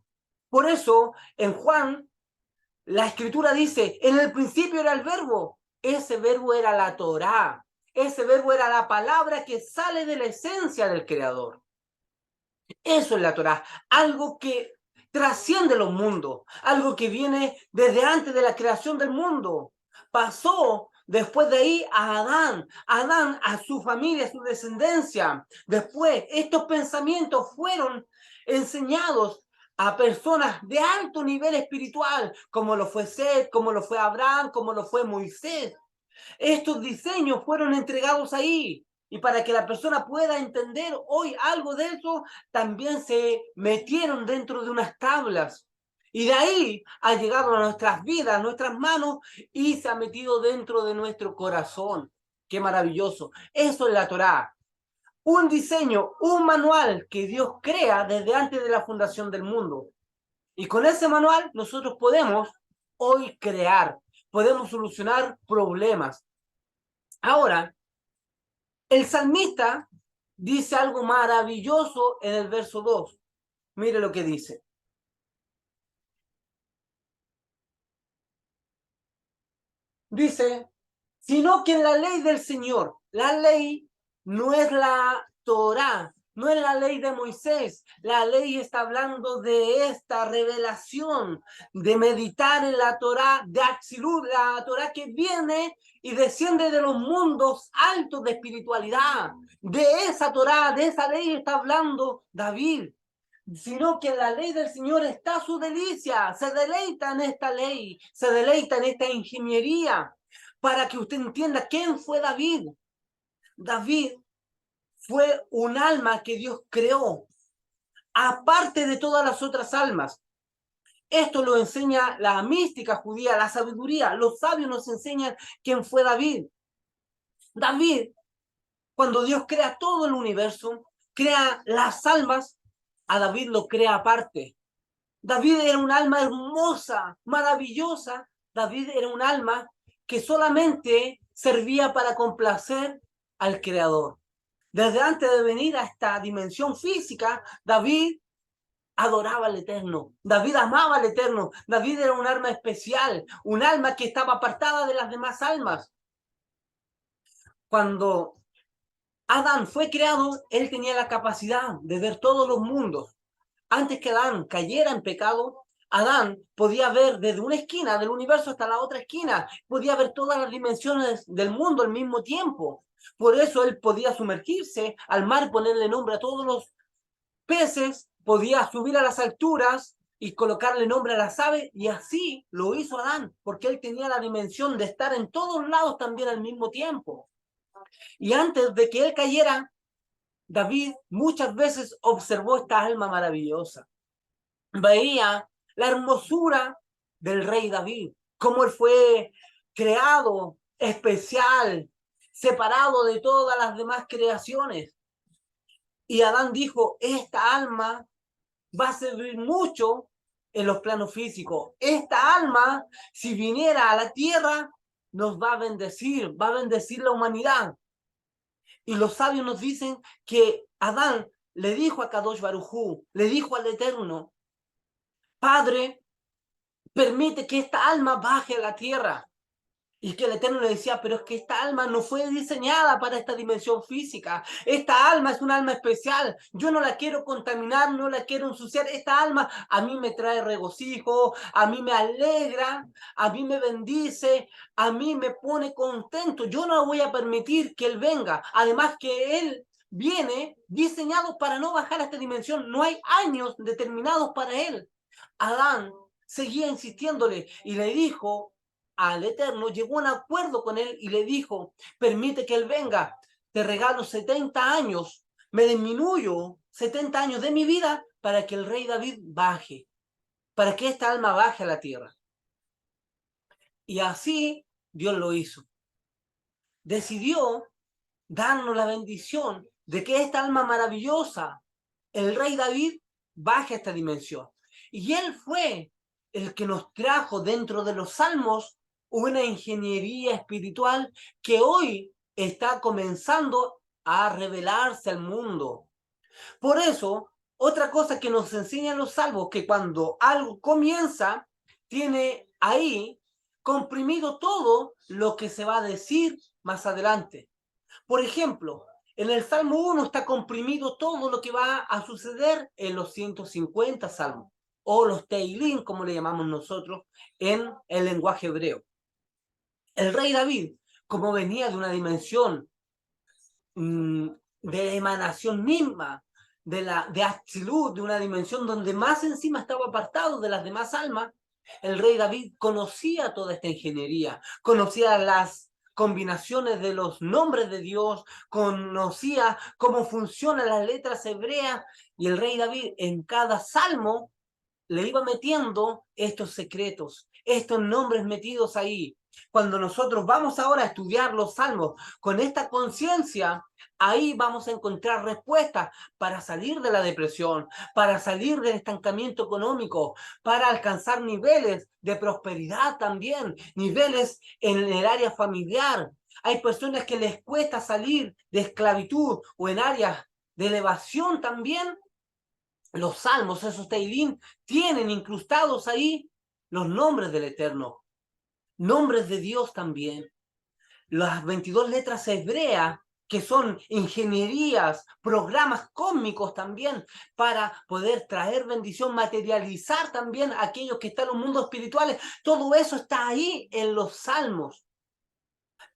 Por eso, en Juan, la escritura dice, en el principio era el verbo, ese verbo era la Torá, ese verbo era la palabra que sale de la esencia del Creador. Eso es la Torá, algo que trasciende los mundos, algo que viene desde antes de la creación del mundo. Pasó después de ahí a Adán a su familia, a su descendencia. Después, estos pensamientos fueron enseñados a personas de alto nivel espiritual, como lo fue Seth, como lo fue Abraham, como lo fue Moisés. Estos diseños fueron entregados ahí. Y para que la persona pueda entender hoy algo de eso, también se metieron dentro de unas tablas. Y de ahí ha llegado a nuestras vidas, a nuestras manos, y se ha metido dentro de nuestro corazón. ¡Qué maravilloso! Eso es la Torá. Un diseño, un manual que Dios crea desde antes de la fundación del mundo. Y con ese manual nosotros podemos hoy crear, podemos solucionar problemas. Ahora, el salmista dice algo maravilloso en el verso 2. Mire lo que dice. Dice, sino que en la ley del Señor, la ley no es la Torá, no es la ley de Moisés, la ley está hablando de esta revelación, de meditar en la Torá, de Atsilud, la Torá que viene y desciende de los mundos altos de espiritualidad. De esa Torá, de esa ley está hablando David. Sino que en la ley del Señor está su delicia, se deleita en esta ley, se deleita en esta ingeniería, para que usted entienda quién fue David. David fue un alma que Dios creó, aparte de todas las otras almas. Esto lo enseña la mística judía, la sabiduría. Los sabios nos enseñan quién fue David. David, cuando Dios crea todo el universo, crea las almas, a David lo crea aparte. David era un alma hermosa, maravillosa. David era un alma que solamente servía para complacer al Creador. Desde antes de venir a esta dimensión física, David adoraba al Eterno. David amaba al Eterno. David era un alma especial, un alma que estaba apartada de las demás almas. Cuando Adán fue creado, él tenía la capacidad de ver todos los mundos. Antes que Adán cayera en pecado, Adán podía ver desde una esquina del universo hasta la otra esquina, podía ver todas las dimensiones del mundo al mismo tiempo. Por eso él podía sumergirse al mar, ponerle nombre a todos los peces, podía subir a las alturas y colocarle nombre a las aves, y así lo hizo Adán, porque él tenía la dimensión de estar en todos lados también al mismo tiempo. Y antes de que él cayera, David muchas veces observó esta alma maravillosa. Veía la hermosura del rey David, cómo él fue creado, especial, separado de todas las demás creaciones. Y Adán dijo, esta alma va a servir mucho en los planos físicos. Esta alma, si viniera a la tierra, nos va a bendecir la humanidad. Y los sabios nos dicen que Adán le dijo a Kadosh Baruj Hu, le dijo al Eterno, Padre, permite que esta alma baje a la tierra. Y que el Eterno le decía, pero es que esta alma no fue diseñada para esta dimensión física. Esta alma es un alma especial. Yo no la quiero contaminar, no la quiero ensuciar. Esta alma a mí me trae regocijo, a mí me alegra, a mí me bendice, a mí me pone contento. Yo no voy a permitir que él venga. Además que él viene diseñado para no bajar a esta dimensión. No hay años determinados para él. Adán seguía insistiéndole y le dijo al Eterno, llegó a un acuerdo con él y le dijo, permite que él venga, te regalo 70 años, me disminuyo 70 años de mi vida para que el rey David baje, para que esta alma baje a la tierra. Y así Dios lo hizo. Decidió darnos la bendición de que esta alma maravillosa, el rey David, baje a esta dimensión. Y él fue el que nos trajo dentro de los salmos una ingeniería espiritual que hoy está comenzando a revelarse al mundo. Por eso, otra cosa que nos enseñan los salmos, que cuando algo comienza, tiene ahí comprimido todo lo que se va a decir más adelante. Por ejemplo, en el Salmo 1 está comprimido todo lo que va a suceder en los 150 salmos, o los Teilín, como le llamamos nosotros, en el lenguaje hebreo. El rey David, como venía de una dimensión de emanación misma, de Atsilud, de una dimensión donde más encima estaba apartado de las demás almas, el rey David conocía toda esta ingeniería, conocía las combinaciones de los nombres de Dios, conocía cómo funcionan las letras hebreas, y el rey David en cada salmo le iba metiendo estos secretos, estos nombres metidos ahí. Cuando nosotros vamos ahora a estudiar los salmos con esta conciencia, ahí vamos a encontrar respuestas para salir de la depresión, para salir del estancamiento económico, para alcanzar niveles de prosperidad también, niveles en el área familiar. Hay personas que les cuesta salir de esclavitud o en áreas de elevación también. Los salmos, esos teilín, tienen incrustados ahí los nombres del Eterno, nombres de Dios también. Las 22 letras hebreas, que son ingenierías, programas cósmicos también, para poder traer bendición, materializar también a aquellos que están en los mundos espirituales. Todo eso está ahí en los salmos.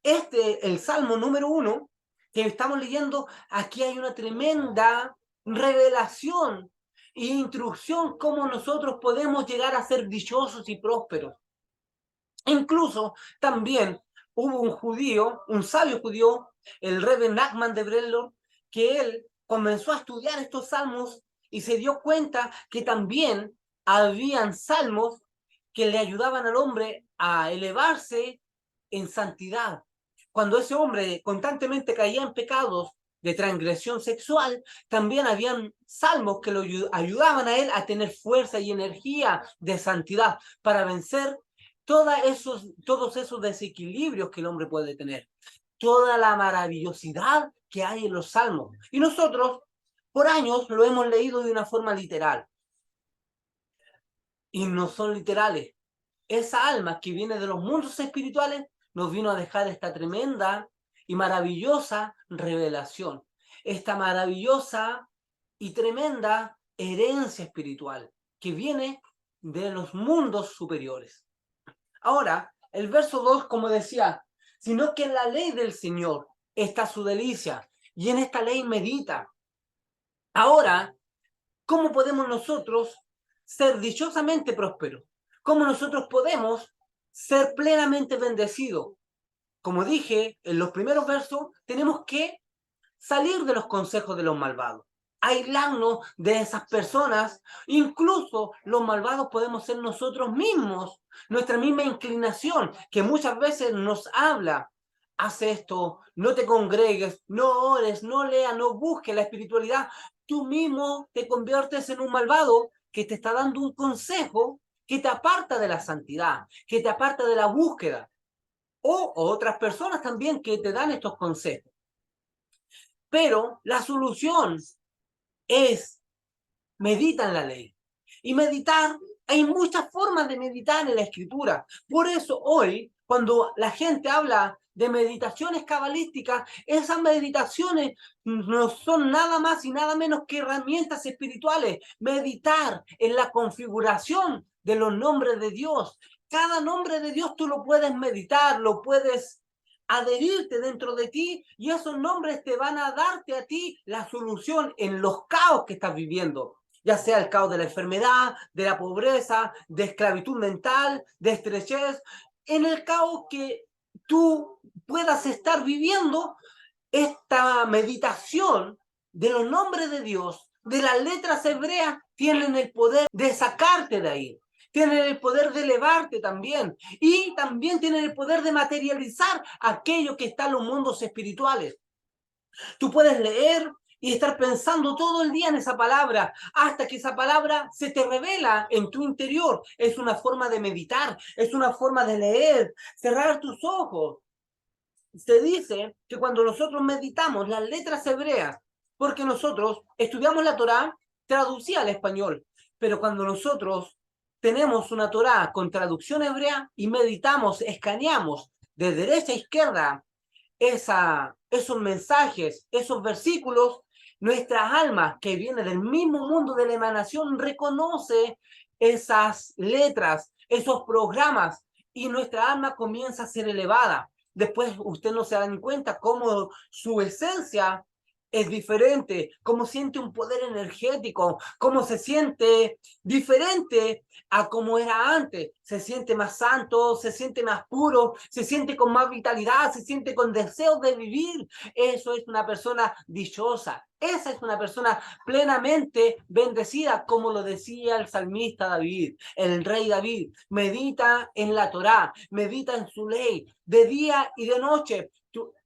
El salmo número 1, que estamos leyendo, aquí hay una tremenda revelación e instrucción cómo nosotros podemos llegar a ser dichosos y prósperos. Incluso también hubo un judío, un sabio judío, el Rebbe Nachman de Breslov, que él comenzó a estudiar estos salmos y se dio cuenta que también habían salmos que le ayudaban al hombre a elevarse en santidad. Cuando ese hombre constantemente caía en pecados de transgresión sexual, también habían salmos que lo ayudaban a él a tener fuerza y energía de santidad para vencer todos esos desequilibrios que el hombre puede tener, toda la maravillosidad que hay en los salmos. Y nosotros, por años, lo hemos leído de una forma literal. Y no son literales. Esa alma que viene de los mundos espirituales nos vino a dejar esta tremenda y maravillosa revelación, esta maravillosa y tremenda herencia espiritual que viene de los mundos superiores. Ahora, el verso 2, como decía, sino que en la ley del Señor está su delicia, y en esta ley medita. Ahora, ¿cómo podemos nosotros ser dichosamente prósperos? ¿Cómo nosotros podemos ser plenamente bendecidos? Como dije en los primeros versos, tenemos que salir de los consejos de los malvados, aislarnos de esas personas. Incluso los malvados podemos ser nosotros mismos, nuestra misma inclinación, que muchas veces nos habla: haz esto, no te congregues, no ores, no leas, no busques la espiritualidad. Tú mismo te conviertes en un malvado que te está dando un consejo que te aparta de la santidad, que te aparta de la búsqueda. O otras personas también que te dan estos consejos. Pero la solución es medita en la ley. Y meditar, hay muchas formas de meditar en la escritura. Por eso hoy, cuando la gente habla de meditaciones cabalísticas, esas meditaciones no son nada más y nada menos que herramientas espirituales. Meditar en la configuración de los nombres de Dios. Cada nombre de Dios tú lo puedes meditar, lo puedes adherirte dentro de ti, y esos nombres te van a darte a ti la solución en los caos que estás viviendo, ya sea el caos de la enfermedad, de la pobreza, de esclavitud mental, de estrechez. En el caos que tú puedas estar viviendo, esta meditación de los nombres de Dios, de las letras hebreas, tienen el poder de sacarte de ahí. Tienen el poder de elevarte también. Y también tienen el poder de materializar aquello que está en los mundos espirituales. Tú puedes leer y estar pensando todo el día en esa palabra, hasta que esa palabra se te revela en tu interior. Es una forma de meditar, es una forma de leer, cerrar tus ojos. Se dice que cuando nosotros meditamos las letras hebreas, porque nosotros estudiamos la Torá traducida al español, pero cuando nosotros tenemos una Torá con traducción hebrea y meditamos, escaneamos de derecha a izquierda esos mensajes, esos versículos, nuestra alma, que viene del mismo mundo de la emanación, reconoce esas letras, esos programas, y nuestra alma comienza a ser elevada. Después usted no se da ni cuenta cómo su esencia es diferente, cómo siente un poder energético, cómo se siente diferente a como era antes. Se siente más santo, se siente más puro, se siente con más vitalidad, se siente con deseos de vivir. Eso es una persona dichosa. Esa es una persona plenamente bendecida, como lo decía el salmista David, el rey David. Medita en la Torá, medita en su ley, de día y de noche.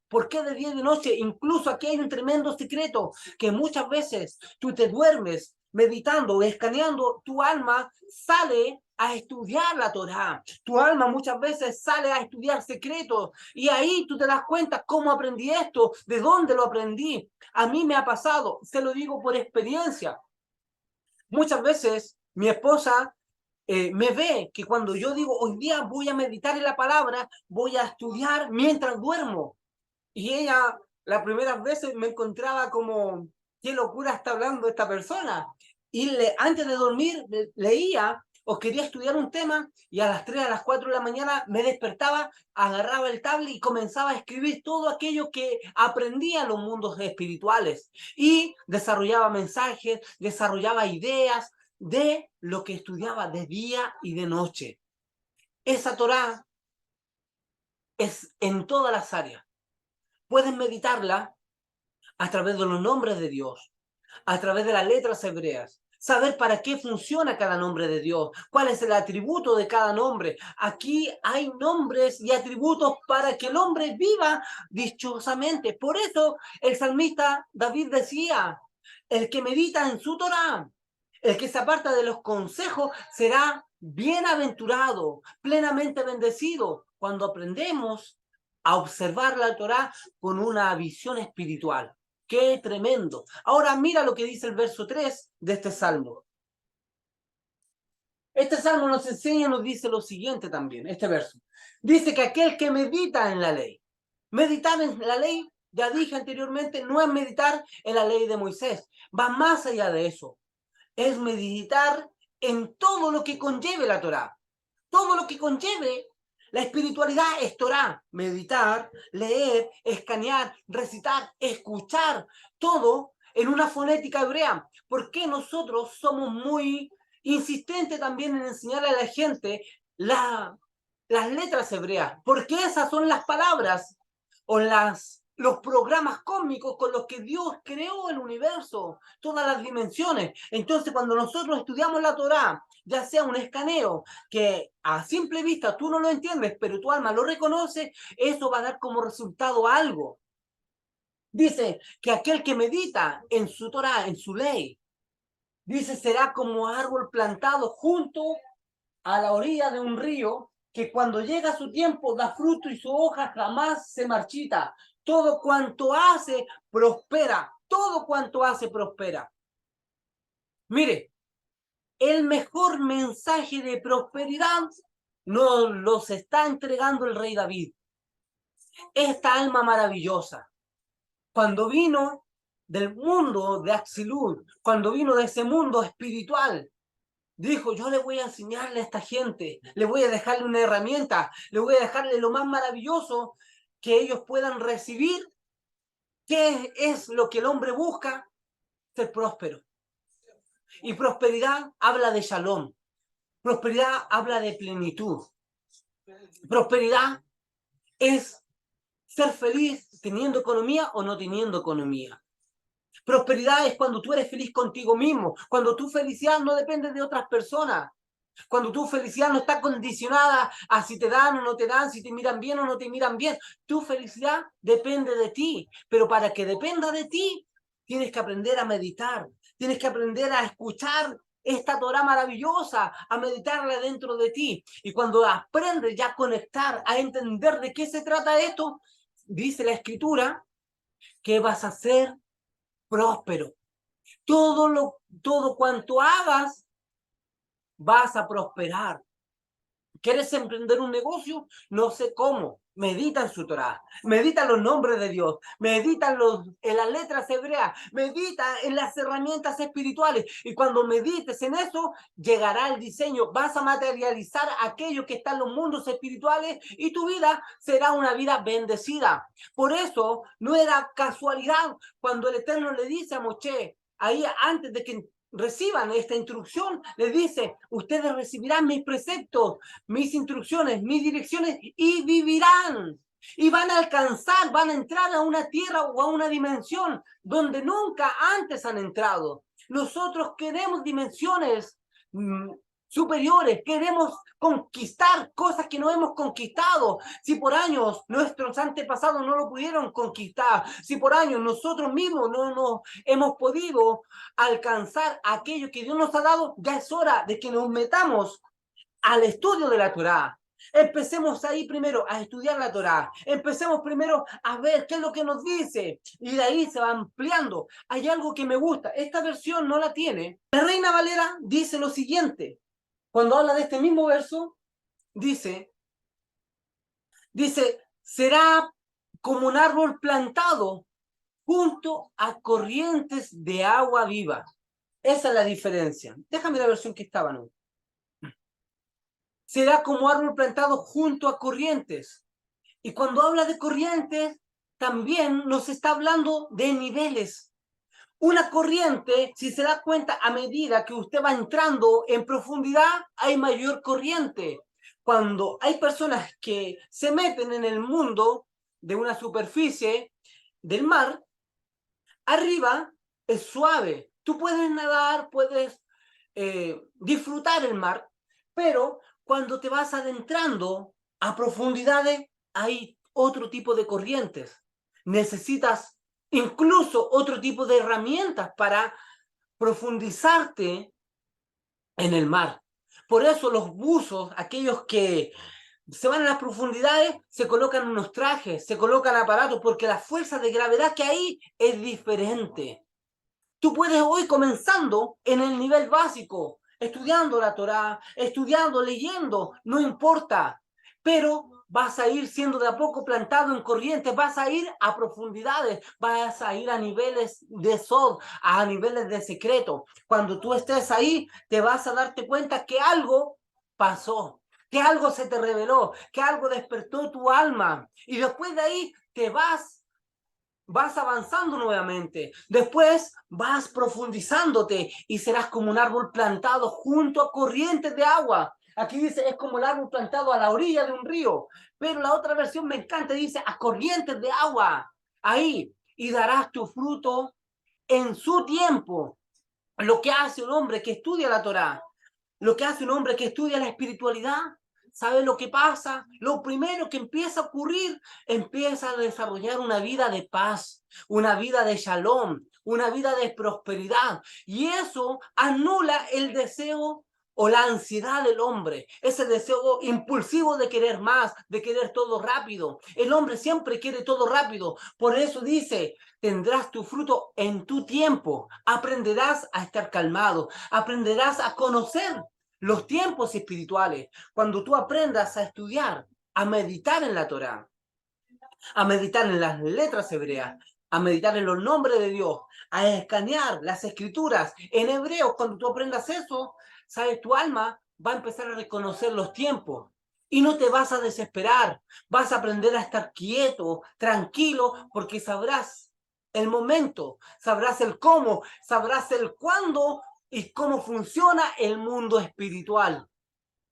¿Por qué de día y de noche? Incluso aquí hay un tremendo secreto, que muchas veces tú te duermes meditando, escaneando, tu alma sale a estudiar la Torá. Tu alma muchas veces sale a estudiar secretos y ahí tú te das cuenta cómo aprendí esto, de dónde lo aprendí. A mí me ha pasado, se lo digo por experiencia. Muchas veces mi esposa me ve que cuando yo digo hoy día voy a meditar en la palabra, voy a estudiar mientras duermo. Y ella, las primeras veces me encontraba como, qué locura está hablando esta persona. Y antes de dormir leía o quería estudiar un tema y a las 3, a las 4 de la mañana me despertaba, agarraba el tablet y comenzaba a escribir todo aquello que aprendía en los mundos espirituales. Y desarrollaba mensajes, desarrollaba ideas de lo que estudiaba de día y de noche. Esa Torá es en todas las áreas. Puedes meditarla a través de los nombres de Dios, a través de las letras hebreas, saber para qué funciona cada nombre de Dios, cuál es el atributo de cada nombre. Aquí hay nombres y atributos para que el hombre viva dichosamente. Por eso el salmista David decía, el que medita en su Torá, el que se aparta de los consejos será bienaventurado, plenamente bendecido. Cuando aprendemos a observar la Torá con una visión espiritual. ¡Qué tremendo! Ahora mira lo que dice el verso 3 de este salmo. Este salmo nos enseña, nos dice lo siguiente también, este verso. Dice que aquel que medita en la ley, meditar en la ley, ya dije anteriormente, no es meditar en la ley de Moisés, va más allá de eso. Es meditar en todo lo que conlleve la Torá. Todo lo que conlleve la espiritualidad es Torá. Meditar, leer, escanear, recitar, escuchar, todo en una fonética hebrea. ¿Por qué nosotros somos muy insistentes también en enseñarle a la gente las letras hebreas? Porque esas son las palabras o los programas cósmicos con los que Dios creó el universo, todas las dimensiones. Entonces, cuando nosotros estudiamos la Torá, ya sea un escaneo que a simple vista tú no lo entiendes, pero tu alma lo reconoce, eso va a dar como resultado algo. Dice que aquel que medita en su Torá, en su ley, dice será como árbol plantado junto a la orilla de un río, que cuando llega su tiempo da fruto y su hoja jamás se marchita. Todo cuanto hace prospera. Todo cuanto hace prospera. Mire, el mejor mensaje de prosperidad nos los está entregando el rey David. Esta alma maravillosa, cuando vino del mundo de Axilud, cuando vino de ese mundo espiritual, dijo, yo le voy a enseñarle a esta gente, le voy a dejarle una herramienta, le voy a dejarle lo más maravilloso que ellos puedan recibir. ¿Qué es lo que el hombre busca? Ser próspero. Y prosperidad habla de shalom. Prosperidad habla de plenitud. Prosperidad es ser feliz teniendo economía o no teniendo economía. Prosperidad es cuando tú eres feliz contigo mismo, cuando tu felicidad no depende de otras personas, cuando tu felicidad no está condicionada a si te dan o no te dan, si te miran bien o no te miran bien. Tu felicidad depende de ti, pero para que dependa de ti, tienes que aprender a meditar, tienes que aprender a escuchar esta Torah maravillosa, a meditarla dentro de ti. Y cuando aprendes ya a conectar, a entender de qué se trata esto, dice la Escritura que vas a ser próspero. Todo cuanto hagas, vas a prosperar. ¿Quieres emprender un negocio? No sé cómo. medita en su Torá, medita en los nombres de Dios, medita en las letras hebreas, medita en las herramientas espirituales. Y cuando medites en eso, llegará el diseño, vas a materializar aquello que está en los mundos espirituales y tu vida será una vida bendecida. Por eso no era casualidad cuando el Eterno le dice a Moshe, ahí antes de que reciban esta instrucción, les dice, ustedes recibirán mis preceptos, mis instrucciones, mis direcciones y vivirán. Y van a alcanzar, van a entrar a una tierra o a una dimensión donde nunca antes han entrado. Nosotros queremos dimensiones superiores, queremos conquistar cosas que no hemos conquistado. Si por años nuestros antepasados no lo pudieron conquistar, si por años nosotros mismos no nos hemos podido alcanzar aquello que Dios nos ha dado, ya es hora de que nos metamos al estudio de la Torá. Empecemos ahí primero a estudiar la Torá. Empecemos primero a ver qué es lo que nos dice. Y de ahí se va ampliando. Hay algo que me gusta. Esta versión no la tiene. La Reina Valera dice lo siguiente. Cuando habla de este mismo verso, dice, será como un árbol plantado junto a corrientes de agua viva. Esa es la diferencia. Déjame la versión que estaba, ¿no? Será como árbol plantado junto a corrientes. Y cuando habla de corrientes, también nos está hablando de niveles. Una corriente, si se da cuenta, a medida que usted va entrando en profundidad, hay mayor corriente. Cuando hay personas que se meten en el mundo de una superficie del mar, arriba es suave. Tú puedes nadar, puedes disfrutar el mar, pero cuando te vas adentrando a profundidades, hay otro tipo de corrientes. Necesitas incluso otro tipo de herramientas para profundizarte en el mar. Por eso los buzos, aquellos que se van a las profundidades, se colocan unos trajes, se colocan aparatos, porque la fuerza de gravedad que hay es diferente. Tú puedes hoy comenzando en el nivel básico, estudiando la Torá, estudiando, leyendo, no importa, pero vas a ir siendo de a poco plantado en corrientes, vas a ir a profundidades, vas a ir a niveles de Sod, a niveles de secreto. Cuando tú estés ahí, te vas a darte cuenta que algo pasó, que algo se te reveló, que algo despertó tu alma. Y después de ahí te vas avanzando nuevamente. Después vas profundizándote y serás como un árbol plantado junto a corrientes de agua. Aquí dice, es como el árbol plantado a la orilla de un río. Pero la otra versión me encanta, dice, a corrientes de agua. Ahí. Y darás tu fruto en su tiempo. Lo que hace un hombre que estudia la Torá, lo que hace un hombre que estudia la espiritualidad, ¿sabe lo que pasa? Lo primero que empieza a ocurrir, empieza a desarrollar una vida de paz, una vida de shalom, una vida de prosperidad. Y eso anula el deseo o la ansiedad del hombre, ese deseo impulsivo de querer más, de querer todo rápido. El hombre siempre quiere todo rápido. Por eso dice, tendrás tu fruto en tu tiempo. Aprenderás a estar calmado, aprenderás a conocer los tiempos espirituales. Cuando tú aprendas a estudiar, a meditar en la Torá, a meditar en las letras hebreas, a meditar en los nombres de Dios, a escanear las escrituras en hebreo, cuando tú aprendas eso, sabes, tu alma va a empezar a reconocer los tiempos. Y no te vas a desesperar, vas a aprender a estar quieto, tranquilo, porque sabrás el momento, sabrás el cómo, sabrás el cuándo y cómo funciona el mundo espiritual.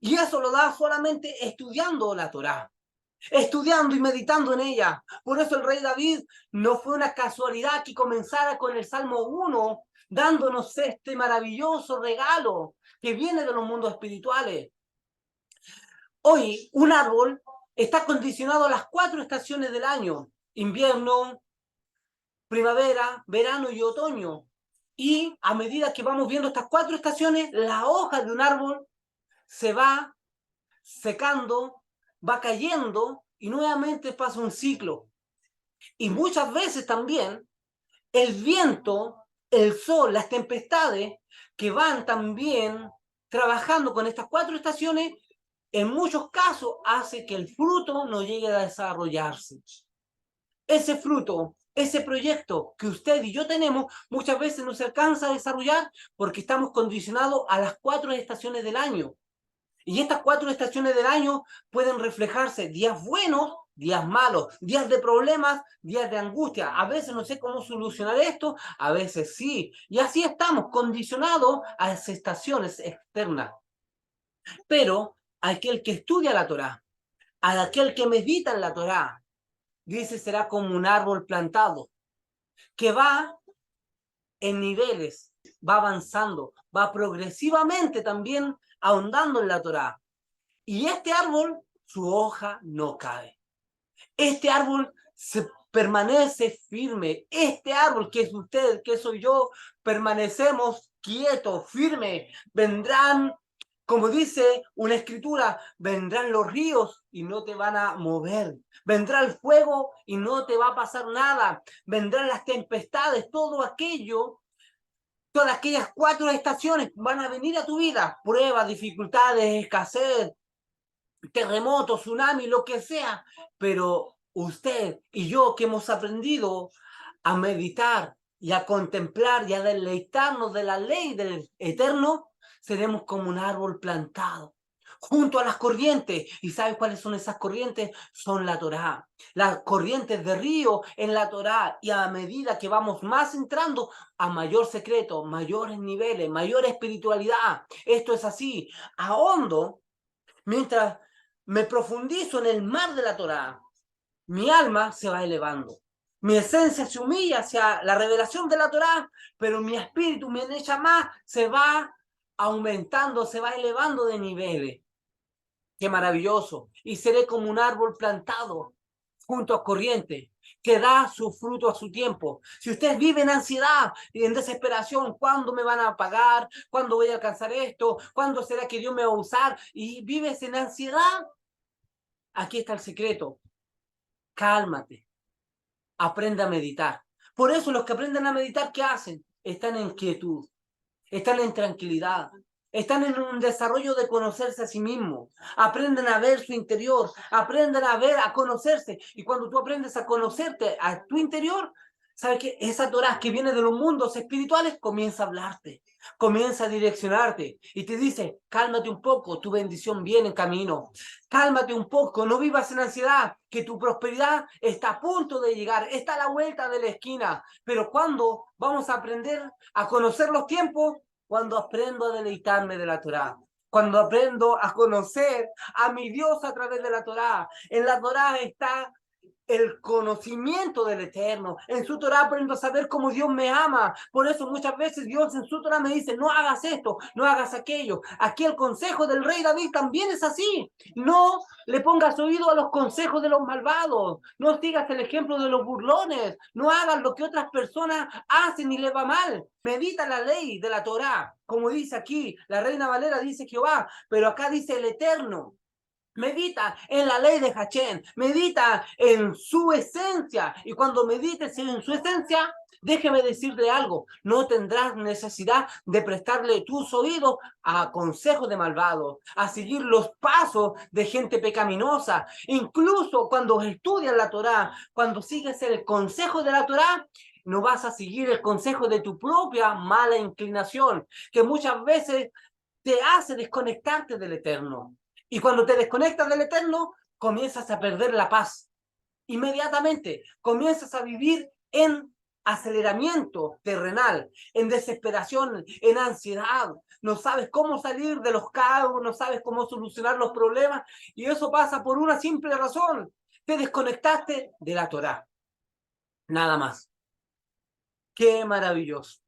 Y eso lo da solamente estudiando la Torá, estudiando y meditando en ella. Por eso el rey David no fue una casualidad que comenzara con el Salmo 1, dándonos este maravilloso regalo que viene de los mundos espirituales. Hoy un árbol está condicionado a las 4 estaciones del año: invierno, primavera, verano y otoño. Y a medida que vamos viendo estas 4 estaciones, la hoja de un árbol se va secando, va cayendo y nuevamente pasa un ciclo. Y muchas veces también el viento, el sol, las tempestades que van también trabajando con estas 4 estaciones en muchos casos hace que el fruto no llegue a desarrollarse. Ese fruto, ese proyecto que usted y yo tenemos, muchas veces no se alcanza a desarrollar porque estamos condicionados a las 4 estaciones del año. Y estas 4 estaciones del año pueden reflejarse días buenos, días malos, días de problemas, días de angustia. A veces no sé cómo solucionar esto, a veces sí. Y así estamos condicionados a esas estaciones externas. Pero aquel que estudia la Torá, aquel que medita en la Torá, dice será como un árbol plantado, que va en niveles, va avanzando, va progresivamente también ahondando en la Torá. Y este árbol, su hoja no cae. Este árbol se permanece firme. Este árbol que es usted, que soy yo, permanecemos quietos, firmes. Vendrán, como dice una escritura, vendrán los ríos y no te van a mover. Vendrá el fuego y no te va a pasar nada. Vendrán las tempestades, todo aquello. Todas aquellas 4 estaciones van a venir a tu vida. Pruebas, dificultades, escasez, terremoto, tsunami, lo que sea, pero usted y yo que hemos aprendido a meditar y a contemplar y a deleitarnos de la ley del Eterno, seremos como un árbol plantado junto a las corrientes. ¿Y sabes cuáles son esas corrientes? Son la Torá. Las corrientes de río en la Torá. Y a medida que vamos más entrando a mayor secreto, mayores niveles, mayor espiritualidad. Esto es así. Ahondo mientras me profundizo en el mar de la Torá, mi alma se va elevando. Mi esencia se humilla hacia la revelación de la Torá, pero mi espíritu, mi más se va aumentando, se va elevando de niveles. Qué maravilloso. Y seré como un árbol plantado junto a corriente que da su fruto a su tiempo. Si usted vive en ansiedad y en desesperación, ¿cuándo me van a pagar? ¿Cuándo voy a alcanzar esto? ¿Cuándo será que Dios me va a usar? Y vives en ansiedad, aquí está el secreto. Cálmate, aprende a meditar. Por eso los que aprenden a meditar, ¿qué hacen? Están en quietud, están en tranquilidad, están en un desarrollo de conocerse a sí mismos, aprenden a ver su interior, aprenden a ver, a conocerse. Y cuando tú aprendes a conocerte a tu interior, ¿sabes qué? Esa Torah que viene de los mundos espirituales comienza a hablarte, comienza a direccionarte y te dice, cálmate un poco, tu bendición viene en camino. Cálmate un poco, no vivas en ansiedad, que tu prosperidad está a punto de llegar, está a la vuelta de la esquina. Pero cuando vamos a aprender a conocer los tiempos, cuando aprendo a deleitarme de la Torá, cuando aprendo a conocer a mi Dios a través de la Torá. En la Torá está el conocimiento del Eterno. En su Torah aprendo a saber cómo Dios me ama. Por eso muchas veces Dios en su Torah me dice, no hagas esto, no hagas aquello. Aquí el consejo del rey David también es así. No le pongas oído a los consejos de los malvados. No sigas el ejemplo de los burlones. No hagas lo que otras personas hacen y le va mal. Medita la ley de la Torah. Como dice aquí, la Reina Valera dice Jehová, pero acá dice el Eterno. Medita en la ley de Hachén, medita en su esencia. Y cuando medites en su esencia, déjeme decirle algo, no tendrás necesidad de prestarle tus oídos a consejos de malvados, a seguir los pasos de gente pecaminosa. Incluso cuando estudias la Torá, cuando sigues el consejo de la Torá, no vas a seguir el consejo de tu propia mala inclinación, que muchas veces te hace desconectarte del Eterno. Y cuando te desconectas del Eterno, comienzas a perder la paz. Inmediatamente comienzas a vivir en aceleramiento terrenal, en desesperación, en ansiedad. No sabes cómo salir de los caos, no sabes cómo solucionar los problemas. Y eso pasa por una simple razón. Te desconectaste de la Torá. Nada más. Qué maravilloso.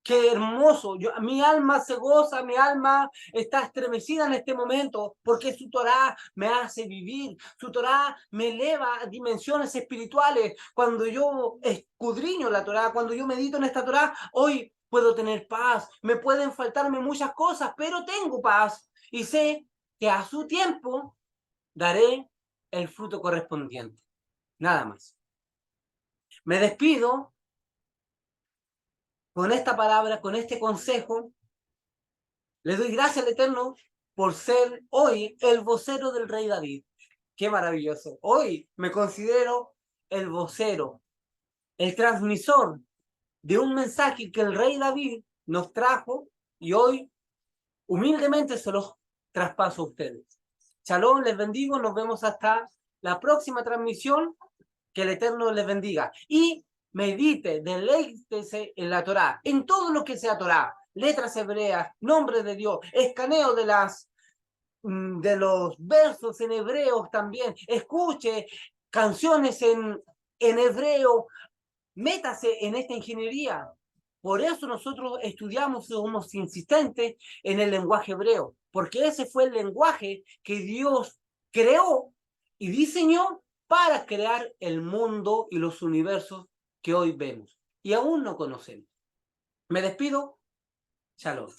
Qué hermoso. Mi alma se goza, mi alma está estremecida en este momento porque su Torá me hace vivir. Su Torá me eleva a dimensiones espirituales. Cuando yo escudriño la Torá, cuando yo medito en esta Torá, hoy puedo tener paz. Me pueden faltarme muchas cosas, pero tengo paz. Y sé que a su tiempo daré el fruto correspondiente. Nada más. Me despido con esta palabra, con este consejo. Le doy gracias al Eterno por ser hoy el vocero del rey David. Qué maravilloso. Hoy me considero el vocero, el transmisor de un mensaje que el rey David nos trajo y hoy humildemente se los traspaso a ustedes. Shalom, les bendigo, nos vemos hasta la próxima transmisión. Que el Eterno les bendiga. Y medite, deleítese en la Torá, en todo lo que sea Torá, letras hebreas, nombre de Dios, escaneo de los versos en hebreos también, escuche canciones en hebreo, métase en esta ingeniería. Por eso nosotros estudiamos y somos insistentes en el lenguaje hebreo, porque ese fue el lenguaje que Dios creó y diseñó para crear el mundo y los universos que hoy vemos y aún no conocemos. Me despido. Shalom.